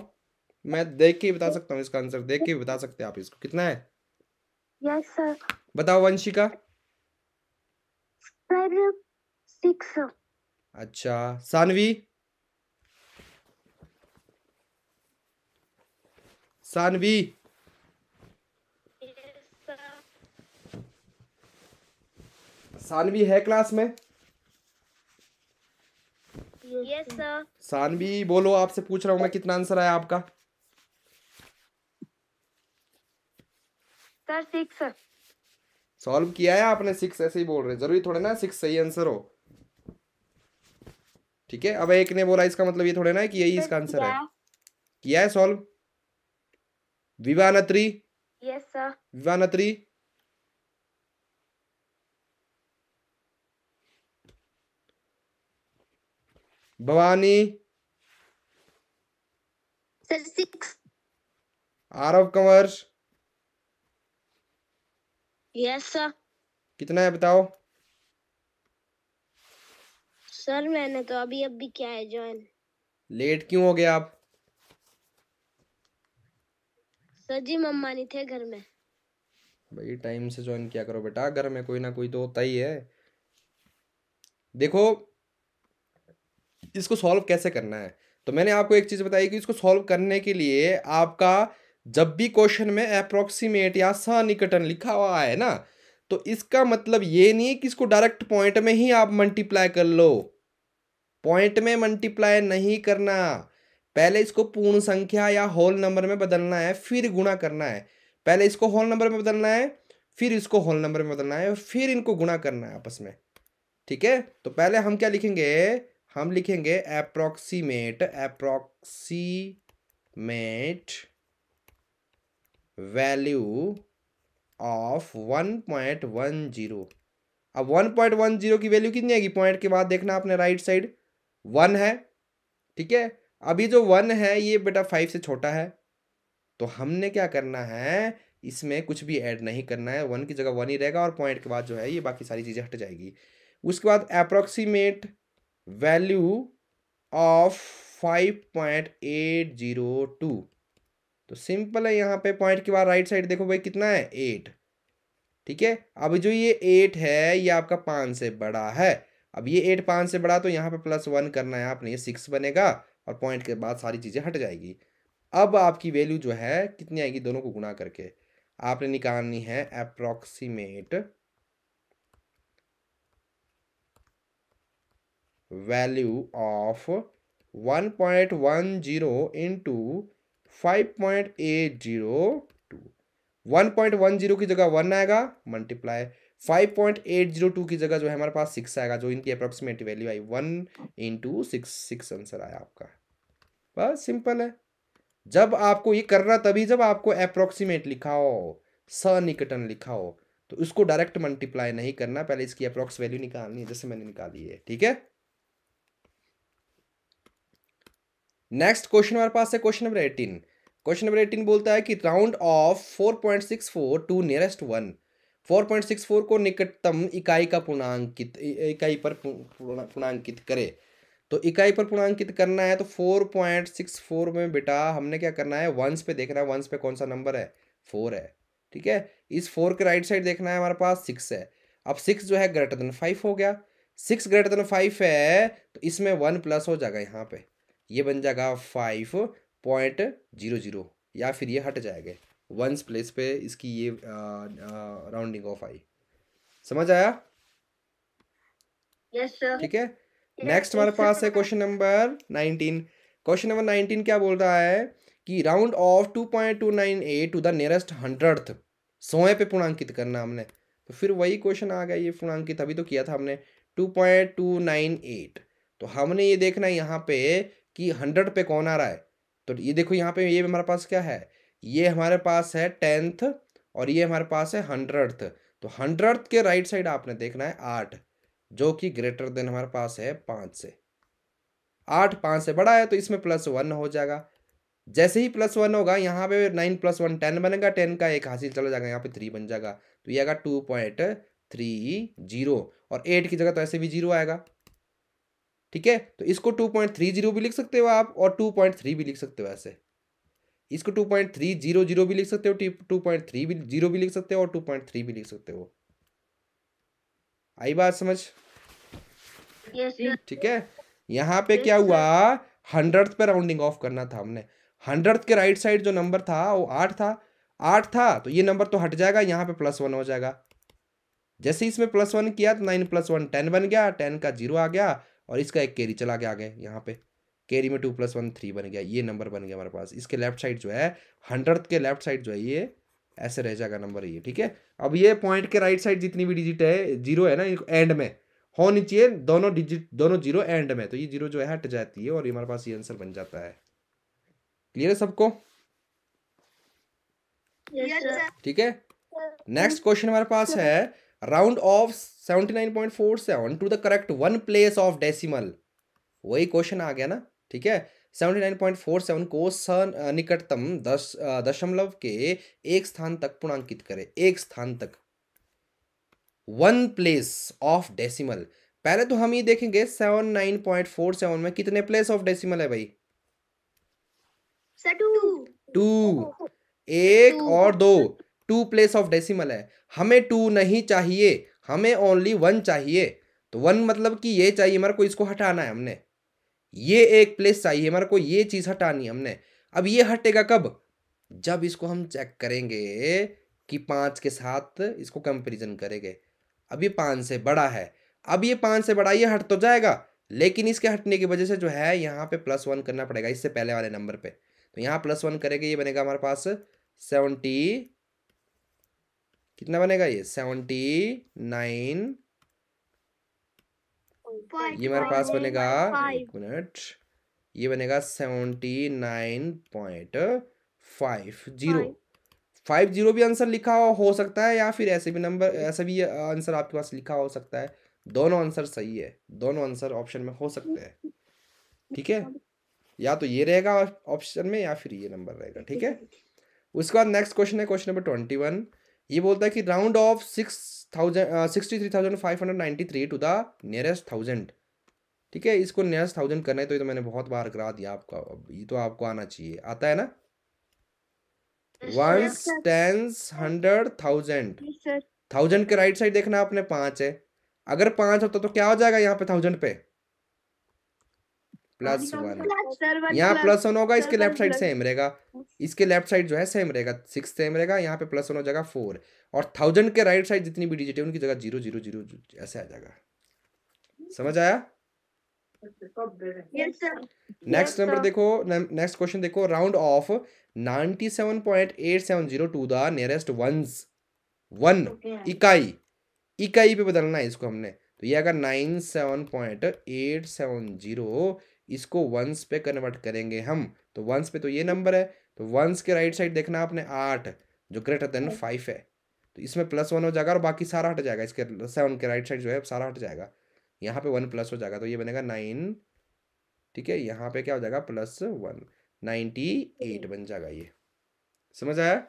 मैं देख के ही बता सकता हूँ इसका आंसर, देख के भी बता सकते हैं आप इसको। कितना है? Yes sir. बताओ वंशिका। सर 6। अच्छा, सानवी? सानवी? सानवी है क्लास में? Yes sir. सानवी बोलो, आपसे पूछ रहा हूं मैं, कितना आंसर आया आपका? सर 6। सॉल्व किया है आपने? 6 ऐसे ही बोल रहे, जरूरी थोड़े ना 6 सही आंसर हो। ठीक है, अब एक ने बोला इसका मतलब ये थोड़े ना है कि यही इसका आंसर है। किया है सॉल्व? विवानत्री? Yes sir. विवानत्री? Bhavani? Sir 6। Aarav Kanwar? Yes sir. कितना है बताओ? सर मैंने तो अभी किया है ज्वाइन। लेट क्यों हो गए आप? सर जी मम्मा नहीं थे घर में। भाई टाइम से ज्वाइन किया करो बेटा, घर में कोई ना कोई तो होता ही है। देखो, इसको सॉल्व कैसे करना है, तो मैंने आपको एक चीज बताई कि इसको सॉल्व करने के लिए आपका जब भी क्वेश्चन में अप्रोक्सीमेट या सन्निकटन लिखा हुआ है ना, तो इसका मतलब ये नहीं कि इसको डायरेक्ट पॉइंट में ही आप मल्टीप्लाई कर लो। पॉइंट में मल्टीप्लाई नहीं करना, पहले इसको पूर्ण संख्या या होल नंबर में बदलना है, फिर गुणा करना है। पहले इसको होल नंबर में बदलना है, फिर इसको होल नंबर में बदलना है, और फिर इनको गुणा करना है आपस में। ठीक है, तो पहले हम क्या लिखेंगे? हम लिखेंगे अप्रोक्सीमेट वैल्यू ऑफ 1.10। अब 1.10 की वैल्यू कितनी आएगी? पॉइंट के बाद देखना आपने राइट साइड 1 है। ठीक है, अभी जो 1 है ये बेटा 5 से छोटा है, तो हमने क्या करना है, इसमें कुछ भी ऐड नहीं करना है, 1 की जगह 1 ही रहेगा, और पॉइंट के बाद जो है ये बाकी सारी चीजें हट जाएगी। उसके बाद अप्रोक्सीमेट वैल्यू ऑफ 5.802, तो सिंपल है, यहाँ पे पॉइंट के बाद राइट साइड देखो भाई कितना है? 8। ठीक है, अब जो ये 8 है ये आपका 5 से बड़ा है, अब ये 8 5 से बड़ा, तो यहाँ पे +1 करना है आपने, ये 6 बनेगा और पॉइंट के बाद सारी चीज़ें हट जाएगी। अब आपकी वैल्यू जो है कितनी आएगी, दोनों को गुणा करके आपने निकालनी है अप्रोक्सीमेट वैल्यू ऑफ 1.10 इंटू 5.802। 1.10 की जगह 1 आएगा, मल्टीप्लाई 5.802 की जगह जो है हमारे पास 6 आएगा, जो इनकी अप्रोक्सीमेट वैल्यू आई 1 इंटू 6 आंसर आया आपका। बस सिंपल है। जब आपको ये करना तभी जब आपको अप्रोक्सीमेट लिखा हो, सन्निकटन लिखा हो, तो उसको डायरेक्ट मल्टीप्लाई नहीं करना, पहले इसकी अप्रोक्स वैल्यू निकालनी है, जैसे मैंने निकाली है। ठीक है, नेक्स्ट क्वेश्चन हमारे पास है क्वेश्चन नंबर 18। क्वेश्चन नंबर 18 बोलता है कि round off 4.64 to nearest one. 4.64 को निकटतम इकाई का पूर्णांकित इकाई पर पूर्णांकित करे। तो इकाई पर पूर्णांकित करना है तो 4.64 में बेटा हमने क्या करना है, वंस पे देखना है, वंस पे कौन सा नंबर है, 4 है। ठीक है, इस 4 के राइट साइड देखना है, हमारे पास 6 है। अब 6 जो है ग्रेटर देन 5 हो गया, 6 ग्रेटर देन 5 है तो इसमें 1 प्लस हो जाएगा, यहाँ पे ये बन जाएगा 5.00, या फिर ये हट जाएगा वंस प्लेस पे, इसकी ये राउंडिंग ऑफ आई। समझ आया? Yes sir. ठीक है, नेक्स्ट हमारे पास है क्वेश्चन नंबर 19। क्वेश्चन नंबर 19 क्या बोल रहा है कि round off 2.298 to the nearest 100th। 100 पे पूर्णांकित करना हमने, तो फिर वही क्वेश्चन आ गया, ये पूर्णांकित अभी तो किया था हमने 2.298। तो हमने ये देखना है यहाँ पे कि 100 पे कौन आ रहा है। तो ये देखो यहाँ पे ये हमारे पास क्या है, ये हमारे पास है 10th और ये हमारे पास है 100th। तो 100th के राइट साइड आपने देखना है 8, जो कि ग्रेटर देन हमारे पास है 5 से। 8 5 से बड़ा है तो इसमें +1 हो जाएगा। जैसे ही +1 होगा यहाँ पे 9 + 1 10 बनेगा, 10 का एक हासिल चला जाएगा, यहाँ पे 3 बन जाएगा, तो ये आएगा 2.30 और 8 की जगह तो ऐसे भी 0 आएगा। ठीक है, तो इसको 2.30 भी लिख सकते हो आप और 2.3 भी लिख सकते हो। ऐसे इसको 2.300 भी लिख सकते हो, 2.30 भी लिख सकते हो और 2.3 भी लिख सकते हो। आई बात समझ? ठीक है, यहाँ पे क्या हुआ, 100th पे राउंडिंग ऑफ करना था हमने। 100th के राइट साइड जो नंबर था वो 8 था, 8 था तो ये नंबर तो हट जाएगा, यहाँ पे +1 हो जाएगा। जैसे इसमें +1 किया तो 9 + 1 10 बन गया, 10 का 0 आ गया और इसका एक कैरी चला गया आगे, यहाँ पे कैरी में 2 + 1 3 बन गया, ये नंबर बन गया हमारे पास। इसके लेफ्ट साइड जो है 100th के लेफ्ट साइड जो है ये ऐसे रह जाएगा नंबर ये। ठीक है, अब ये पॉइंट के राइट साइड जितनी भी डिजिट है 0 है ना, इनको एंड में होनी चाहिए, दोनों डिजिट दोनों 0 एंड में, तो ये 0 जो है हट जाती है और ये हमारे पास ये आंसर बन जाता है। क्लियर है सबको? ठीक है, नेक्स्ट क्वेश्चन हमारे पास है round off 79.47 to the correct one place of decimal. वही क्वेश्चन आ गया ना। ठीक है, 79.47 को निकटतम 10 दशमलव के एक स्थान तक पूर्णांकित करे, एक स्थान तक, वन प्लेस ऑफ डेसिमल। पहले तो हम ये देखेंगे 79.47 में कितने प्लेस ऑफ डेसिमल है भाई? 2, 1 और 2, 2 प्लेस ऑफ डेसिमल है। हमें 2 नहीं चाहिए, हमें ओनली 1 चाहिए। तो 1 मतलब कि ये चाहिए हमारे को, इसको हटाना है हमने, ये एक प्लेस चाहिए हमारे को, ये चीज हटानी है हमने। अब ये हटेगा कब? जब इसको हम चेक करेंगे कि 5 के साथ इसको कंपैरिजन करेंगे। अब ये 5 से बड़ा है, अब ये 5 से बड़ा, ये हट तो जाएगा, लेकिन इसके हटने की वजह से जो है यहाँ पे +1 करना पड़ेगा इससे पहले वाले नंबर पे। तो यहाँ +1 करेंगे, ये बनेगा हमारे पास 70, कितना बनेगा ये 79, ये हमारे पास बनेगा, एक मिनट, ये बनेगा 79.50। 50 भी आंसर लिखा हो सकता है, या फिर ऐसे भी नंबर, ऐसा भी आंसर आपके पास लिखा हो सकता है। दोनों आंसर सही है, दोनों आंसर ऑप्शन में हो सकते हैं। ठीक है, या तो ये रहेगा ऑप्शन में या फिर ये नंबर रहेगा। ठीक है, उसके बाद नेक्स्ट क्वेश्चन है क्वेश्चन नंबर 21। ये बोलता है कि round off 63,593 to the nearest 1000। ठीक है, इसको नियरेस्ट 1000 करना है, तो ये तो मैंने बहुत बार करा दिया आपका, अब ये तो आपको आना चाहिए, आता है ना। 1s 10s 100 1000, 1000 के राइट साइड देखना आपने 5 है, अगर 5 होता तो क्या हो जाएगा यहाँ पे 1000 पे +1, यहाँ +1 होगा, इसके लेफ्ट साइड सेम रहेगा, इसके लेफ्ट साइड जो है सेम रहेगा, 6 सेम रहेगा, यहाँ पे +1 हो जाएगा 4, और 1000 के राइट साइड जितनी भी डिजिट है उनकी जगह 0 0 0 ऐसे आ जाएगा। समझ आया? नेक्स्ट नंबर देखो, नेक्स्ट क्वेश्चन देखो, round off 97.870 to the nearest ones, 1 इकाई, इकाई पे बदलना है इसको हमने, तो ये अगर 97.870 इसको वंस पे कन्वर्ट करेंगे हम, तो वंस पे तो ये नंबर है, तो वंस के राइट साइड देखना आपने 8 जो ग्रेटर देन 5 है, तो इसमें +1 हो जाएगा और बाकी सारा हट जाएगा, इसके 7 के राइट साइड जो है सारा हट जाएगा, यहाँ पे 1 प्लस हो जाएगा, तो ये बनेगा 9, ठीक है, यहाँ पे क्या हो जाएगा +1, 98 बन जाएगा ये। समझ आया?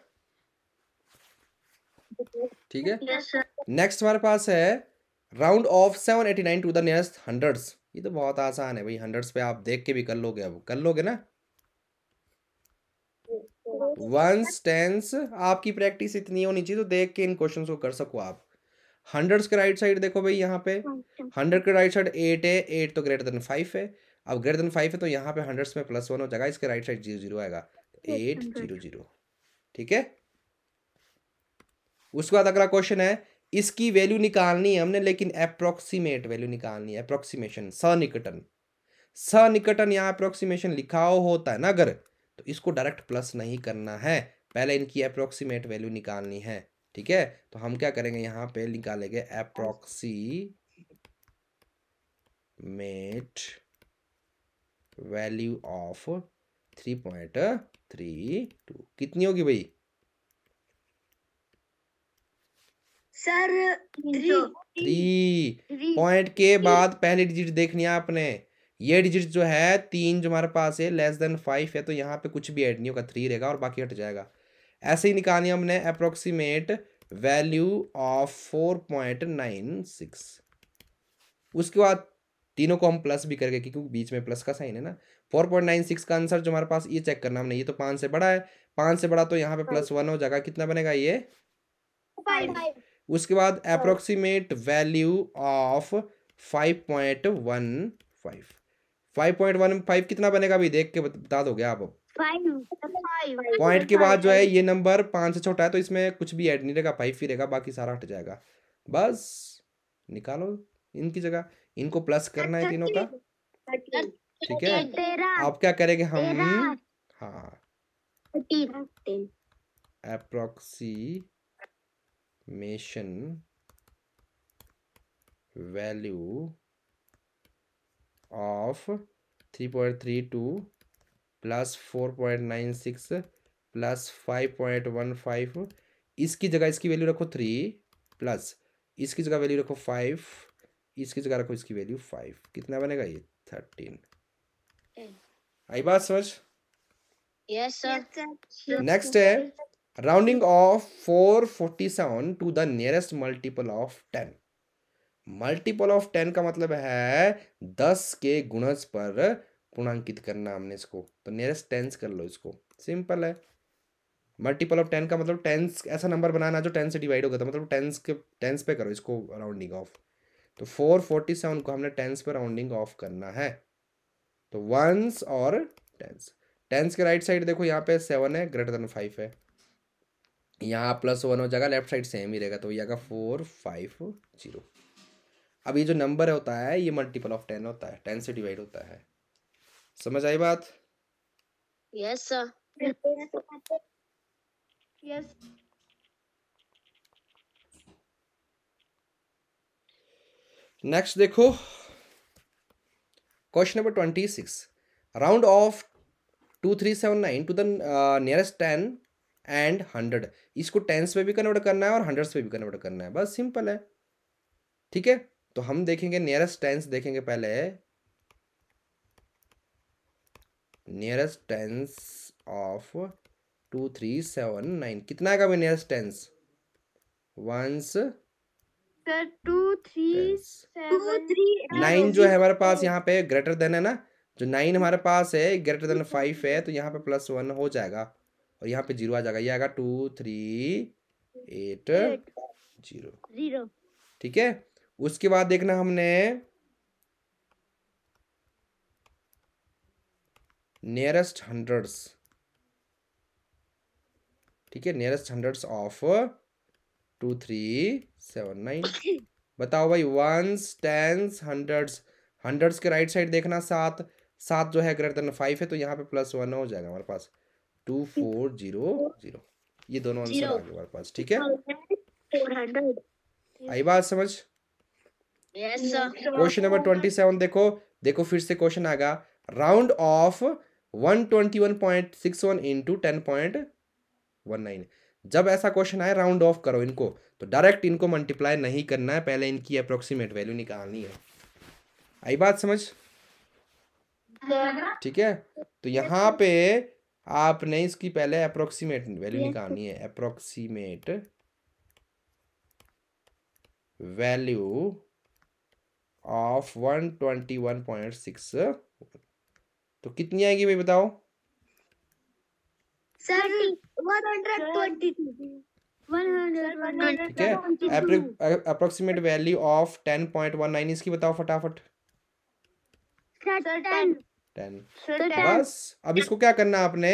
ठीक है। नेक्स्ट हमारे पास है round off 789 to the nearest hundreds. ये तो बहुत आसान है भाई, हंड्रेड्स पे आप देख के भी कर लोगे, अब कर लोगे ना। वंस टेंस आपकी प्रैक्टिस इतनी होनी चाहिए तो देख के इन क्वेश्चंस को कर सको आप। हंड्रेड्स के राइट साइड देखो भाई, यहाँ पे 100 के राइट साइड 8 है, 8 तो ग्रेटर देन 5 है, अब ग्रेटर देन 5 है तो यहाँ पे हंड्रेड्स में +1 हो जाएगा, इसके राइट साइड 0 0 आएगा, 8 0 0, ठीक है। उसके बाद अगला क्वेश्चन है, इसकी वैल्यू निकालनी है हमने, लेकिन अप्रोक्सीमेट वैल्यू निकालनी है, अप्रोक्सीमेशन, सनिकटन, सनिकटन यहाँ अप्रोक्सीमेशन लिखा होता है ना अगर, तो इसको डायरेक्ट प्लस नहीं करना है, पहले इनकी अप्रोक्सीमेट वैल्यू निकालनी है, ठीक है। तो हम क्या करेंगे, यहाँ पे निकालेंगे अप्रोक्सीमेट वैल्यू ऑफ 3.32, कितनी होगी भाई सर? 3 पॉइंट के बाद पहली डिजिट देखनी है आपने, ये डिजिट जो है 3 जो हमारे पास है लेस देन 5 है, तो यहाँ पे कुछ भी ऐड नहीं होगा, 3 रहेगा और बाकी हट जाएगा। ऐसे ही निकालनी है हमने अप्रोक्सीमेट वैल्यू ऑफ 4.96, उसके बाद तीनों को हम प्लस भी करके, क्योंकि बीच में प्लस का साइन है ना। 4.96 का आंसर जो हमारे पास, ये चेक करना हमने, ये तो 5 से बड़ा है, 5 से बड़ा तो यहाँ पे +1 हो जाएगा, कितना बनेगा ये 5। उसके बाद अप्रोक्सीमेट वैल्यू ऑफ 5.15, 5.15 कितना बनेगा अभी देख के बता दोगे आप? पॉइंट के बाद जो है ये नंबर 5 से छोटा है, तो इसमें कुछ भी ऐड नहीं रहेगा, 5 ही रहेगा, बाकी सारा हट जाएगा। बस निकालो इनकी जगह, इनको प्लस करना है तीनों का, ठीक है। आप क्या करेंगे हम, हाँ, approximation value of 3.32 plus 4.96 plus 5.15, इसकी जगह इसकी वैल्यू रखो 3, प्लस इसकी जगह वैल्यू रखो 5, इसकी जगह रखो इसकी वैल्यू 5, कितना बनेगा ये 13। आई बात समझ? Yes sir. नेक्स्ट है rounding off 447 to the nearest multiple of 10। Multiple of 10 का मतलब है 10 के गुणज पर पूर्णांकित करना हमने इसको, तो नियरेस्ट टेंस कर लो इसको, सिंपल है। मल्टीपल ऑफ 10 का मतलब टेंस, ऐसा नंबर बनाना जो 10 से डिवाइड होगा, तो मतलब टेंस पे करो इसको राउंडिंग ऑफ, तो 447 को हमने टेंस पे राउंडिंग ऑफ करना है, तो वंस और टेंस। टेंस के राइट साइड देखो, यहाँ पे 7 है, ग्रेटर देन 5 है, यहाँ +1 हो जाएगा, लेफ्ट साइड सेम ही रहेगा, तो ये आएगा 450। अब ये जो नंबर होता है ये मल्टीपल ऑफ 10 होता है, 10 से डिवाइड होता है। समझ आई बात? Yes sir. यस। नेक्स्ट देखो question number 26, round off 2379 to the nearest 10 and 100, इसको टेंस पे भी कन्वर्ट करना है और हंड्रेड्स पे भी कन्वर्ट करना है, बस सिंपल है, ठीक है। तो हम देखेंगे नियरेस्ट टेंस, देखेंगे पहले नियरेस्ट टेंस ऑफ 2379, कितना आएगा भाई नियरेस्ट टेंस? वंस सर 2 3 7 9 जो है हमारे पास यहाँ पे ग्रेटर देन है ना, जो 9 हमारे पास है ग्रेटर देन 5 है, तो यहाँ पे +1 हो जाएगा और यहाँ पे 0 आ जाएगा, ये आएगा 2380, ठीक है। उसके बाद देखना हमने नियरेस्ट हंड्रेड्स, ठीक है, नियरेस्ट हंड्रेड्स ऑफ 2379। बताओ भाई, वंस, टेंस, हंड्रेड्स। हंड्रेड्स के राइट साइड देखना 7, 7 जो है ग्रेटर देन 5 है, तो यहाँ पे +1 हो जाएगा हमारे पास 2400। ये दोनों आंसर आ गए हमारे पास, ठीक है। 400। आई बात समझ? Yes sir. क्वेश्चन नंबर 27 देखो, देखो फिर से क्वेश्चन आएगा, राउंड ऑफ 121.61 इंटू 10.19। जब ऐसा क्वेश्चन आए राउंड ऑफ करो इनको, तो डायरेक्ट इनको मल्टीप्लाई नहीं करना है, पहले इनकी अप्रोक्सीमेट वैल्यू निकालनी है। आई बात समझ? ठीक है, तो यहाँ पे आपने इसकी पहले अप्रोक्सीमेट वैल्यू निकालनी है, अप्रोक्सीमेट वैल्यू ऑफ 121.6। तो कितनी आएगी भाई बताओ? सर 122। ठीक है, अप्रोक्सीमेट वैल्यू ऑफ 10.19 इसकी बताओ फटाफट। 10। 10। बस अब इसको क्या करना आपने,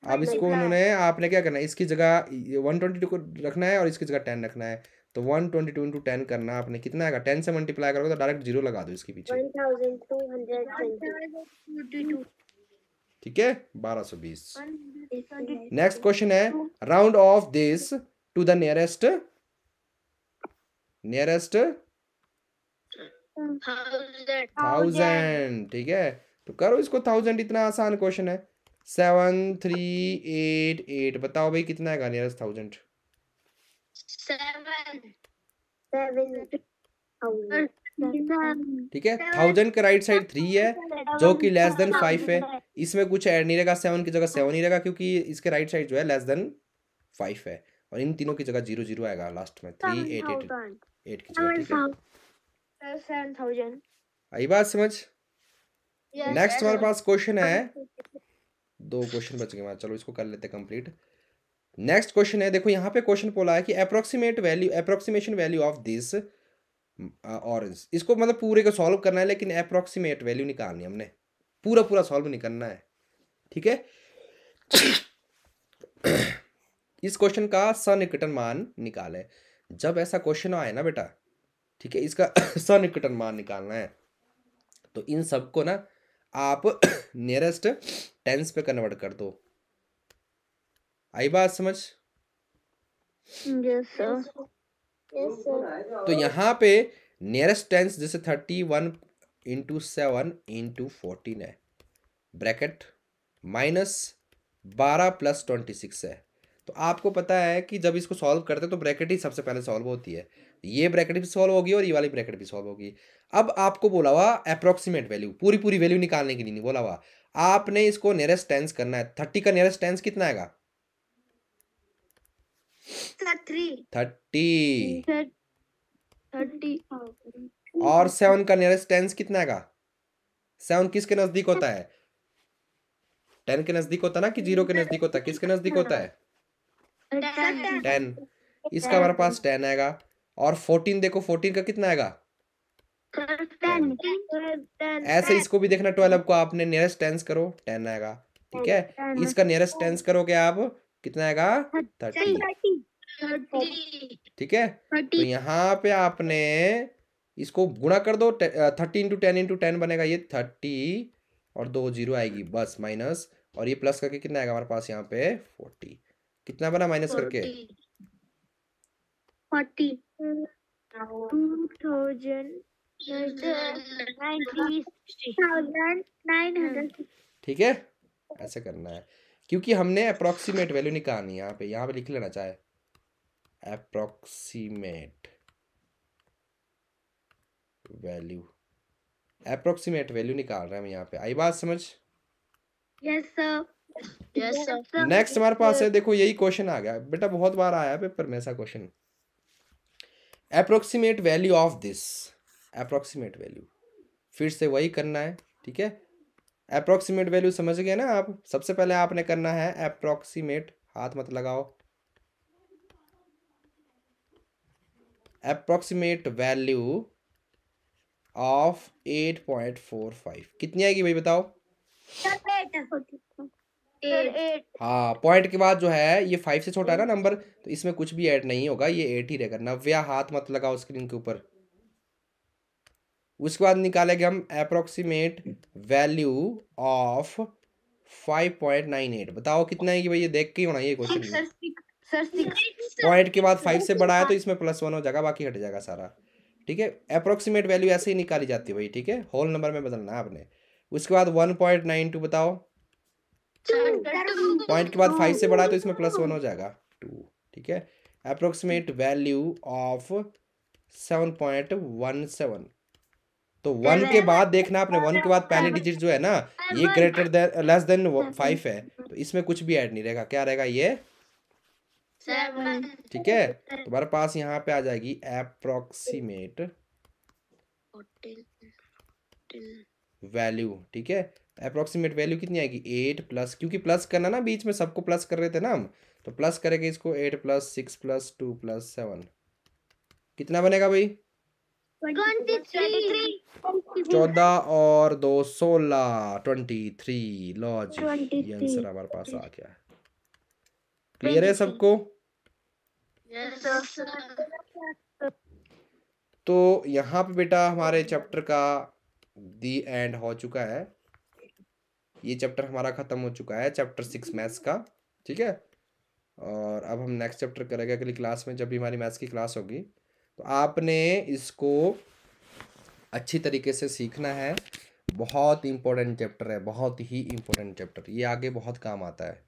अब इसको उन्होंने, आपने क्या करना है, इसकी जगह 122 को रखना है और इसकी जगह 10 रखना है। तो 122 इंटू 10 करना आपने, कितना आएगा? 10 से मल्टीप्लाई करोगे तो डायरेक्ट 0 लगा दो इसके पीछे, 1222। ठीक है, 1220। नेक्स्ट क्वेश्चन है, round off this to the nearest 1000। ठीक है, तो करो इसको 1000, इतना आसान क्वेश्चन है। 7388, बताओ भाई कितना है नियरेस्ट 1000? 7। ठीक है, 1000 का राइट साइड 3 है जो कि लेस देन 5 है, इसमें कुछ ऐड नहीं रहेगा, 7 की जगह 7 ही रहेगा क्योंकि इसके राइट साइड जो है लेस देन 5 है, और इन तीनों की जगह 00 आएगा लास्ट में, 3888 की जगह, ठीक है। 7000। आई बात समझ? नेक्स्ट हमारे पास क्वेश्चन है, 2 क्वेश्चन बच गए, चलो इसको कर लेते कंप्लीट। नेक्स्ट क्वेश्चन है, देखो यहाँ पे क्वेश्चन बोला है कि approximation value of this orange. इसको मतलब पूरे को सॉल्व करना है, लेकिन अप्रोक्सीमेट वैल्यू निकालनी है हमने, पूरा सॉल्व नहीं करना है, ठीक है। इस क्वेश्चन का सन्निकटन मान निकाले। जब ऐसा क्वेश्चन आए ना बेटा, ठीक है, इसका सन्निकटन मान निकालना है, तो इन सबको ना आप नियरेस्ट टेंस पे कन्वर्ट कर दो। आई बात समझ? Yes sir. तो यहाँ पे नियरेस्ट टेंस जैसे 31 इंटू 7 इंटू 14 है, ब्रैकेट -12 + 26 है। तो आपको पता है कि जब इसको सॉल्व करते हैं तो ब्रैकेट ही सबसे पहले सॉल्व होती है, ये ब्रैकेट भी सॉल्व होगी और ये वाली ब्रैकेट भी सॉल्व होगी। अब आपको बोला हुआ अप्रोक्सीमेट वैल्यू, पूरी वैल्यू निकालने के लिए नहीं बोला हुआ, आपने इसको नियरेस्ट टेंस करना है। 30 का नियरेस्ट टेंस कितना आएगा? 30। और 7 का नियरेस्ट टेंस कितना आएगा? 7 किसके नजदीक होता है? 10 के नजदीक होता है ना, कि 0 के नजदीक होता है? किसके नजदीक होता है? 10। इसका हमारे पास 10 आएगा। और 14 देखो, 14 का कितना आएगा? 10। ऐसे इसको भी देखना, 12 को आपने नियरेस्ट टेंस करो, 10 आएगा, ठीक है। इसका नियरेस्ट टेंस करोगे आप, कितना आएगा? 30, ठीक है। तो यहाँ पे आपने इसको गुणा कर दो, 30 इंटू 10 इंटू 10 बनेगा ये 30, और 2 0 आएगी बस, माइनस, और ये प्लस करके कितना आएगा हमारे पास यहाँ पे? 40। कितना बना माइनस करके? 40। 2960। ठीक है, ऐसे करना है क्योंकि हमने अप्रोक्सीमेट वैल्यू निकालनी है। यहाँ पे लिख लेना चाहे अप्रोक्सीमेट वैल्यू निकाल रहे हैं हम यहाँ पे। आई बात समझ? Yes sir. Yes sir. Next हमारे पास है, देखो यही क्वेश्चन आ गया बेटा, बहुत बार आया पेपर में ऐसा question. Approximate value of this, approximate value फिर से वही करना है, ठीक है। अप्रोक्सीमेट वैल्यू समझ गए ना आप? सबसे पहले आपने करना है अप्रोक्सीमेट, हाथ मत लगाओ, अप्रोक्सीमेट वैल्यू ऑफ 8.45 कितनी आएगी भाई बताओ? 8 हाँ, पॉइंट के बाद जो है ये 5 से छोटा है ना नंबर, तो इसमें कुछ भी ऐड नहीं होगा, ये 8 ही रहेगा। नव्या हाथ मत लगाओ स्क्रीन के ऊपर। उसके बाद निकालेंगे हम अप्रोक्सीमेट वैल्यू ऑफ 5.98। बताओ कितना है कि भाई, ये देख के ही होना ये क्वेश्चन। पॉइंट के बाद 5 से बड़ा है तो इसमें +1 हो जाएगा, बाकी हट जाएगा सारा। ठीक है, अप्रोक्सीमेट वैल्यू ऐसे ही निकाली जाती है भाई। ठीक है, होल नंबर में बदलना है आपने। उसके बाद 1.92 बताओ। पॉइंट के बाद 5 से बड़ा है तो इसमें +1 हो जाएगा 2। ठीक है, अप्रोक्सीमेट वैल्यू ऑफ 7.17। तो 1 के बाद देखना आपने, 1 के बाद पहली डिजिट जो है ना ये ग्रेटर देन लेस देन 5 है, तो इसमें कुछ भी ऐड नहीं रहेगा। क्या रहेगा ये? 7। ठीक है, तुम्हारे पास यहाँ पे आ जाएगी अप्रोक्सीमेट वैल्यू। ठीक है, अप्रोक्सीमेट वैल्यू कितनी आएगी? 8 प्लस, क्योंकि प्लस करना ना, बीच में सबको प्लस कर रहे थे ना हम, तो प्लस करेंगे इसको। 8 + 6 + 2 + 7 कितना बनेगा भाई? 23। 14 और 2 16 23। लो जी, ये आंसर हमारे पास आ गया। क्लियर है सबको? तो यहाँ पे बेटा हमारे चैप्टर का दी एंड हो चुका है। ये चैप्टर हमारा खत्म हो चुका है, चैप्टर 6 मैथ्स का। ठीक है, और अब हम नेक्स्ट चैप्टर करेंगे अगली क्लास में, जब भी हमारी मैथ्स की क्लास होगी। तो आपने इसको अच्छी तरीके से सीखना है। बहुत इंपॉर्टेंट चैप्टर है, बहुत ही इंपॉर्टेंट चैप्टर, ये आगे बहुत काम आता है।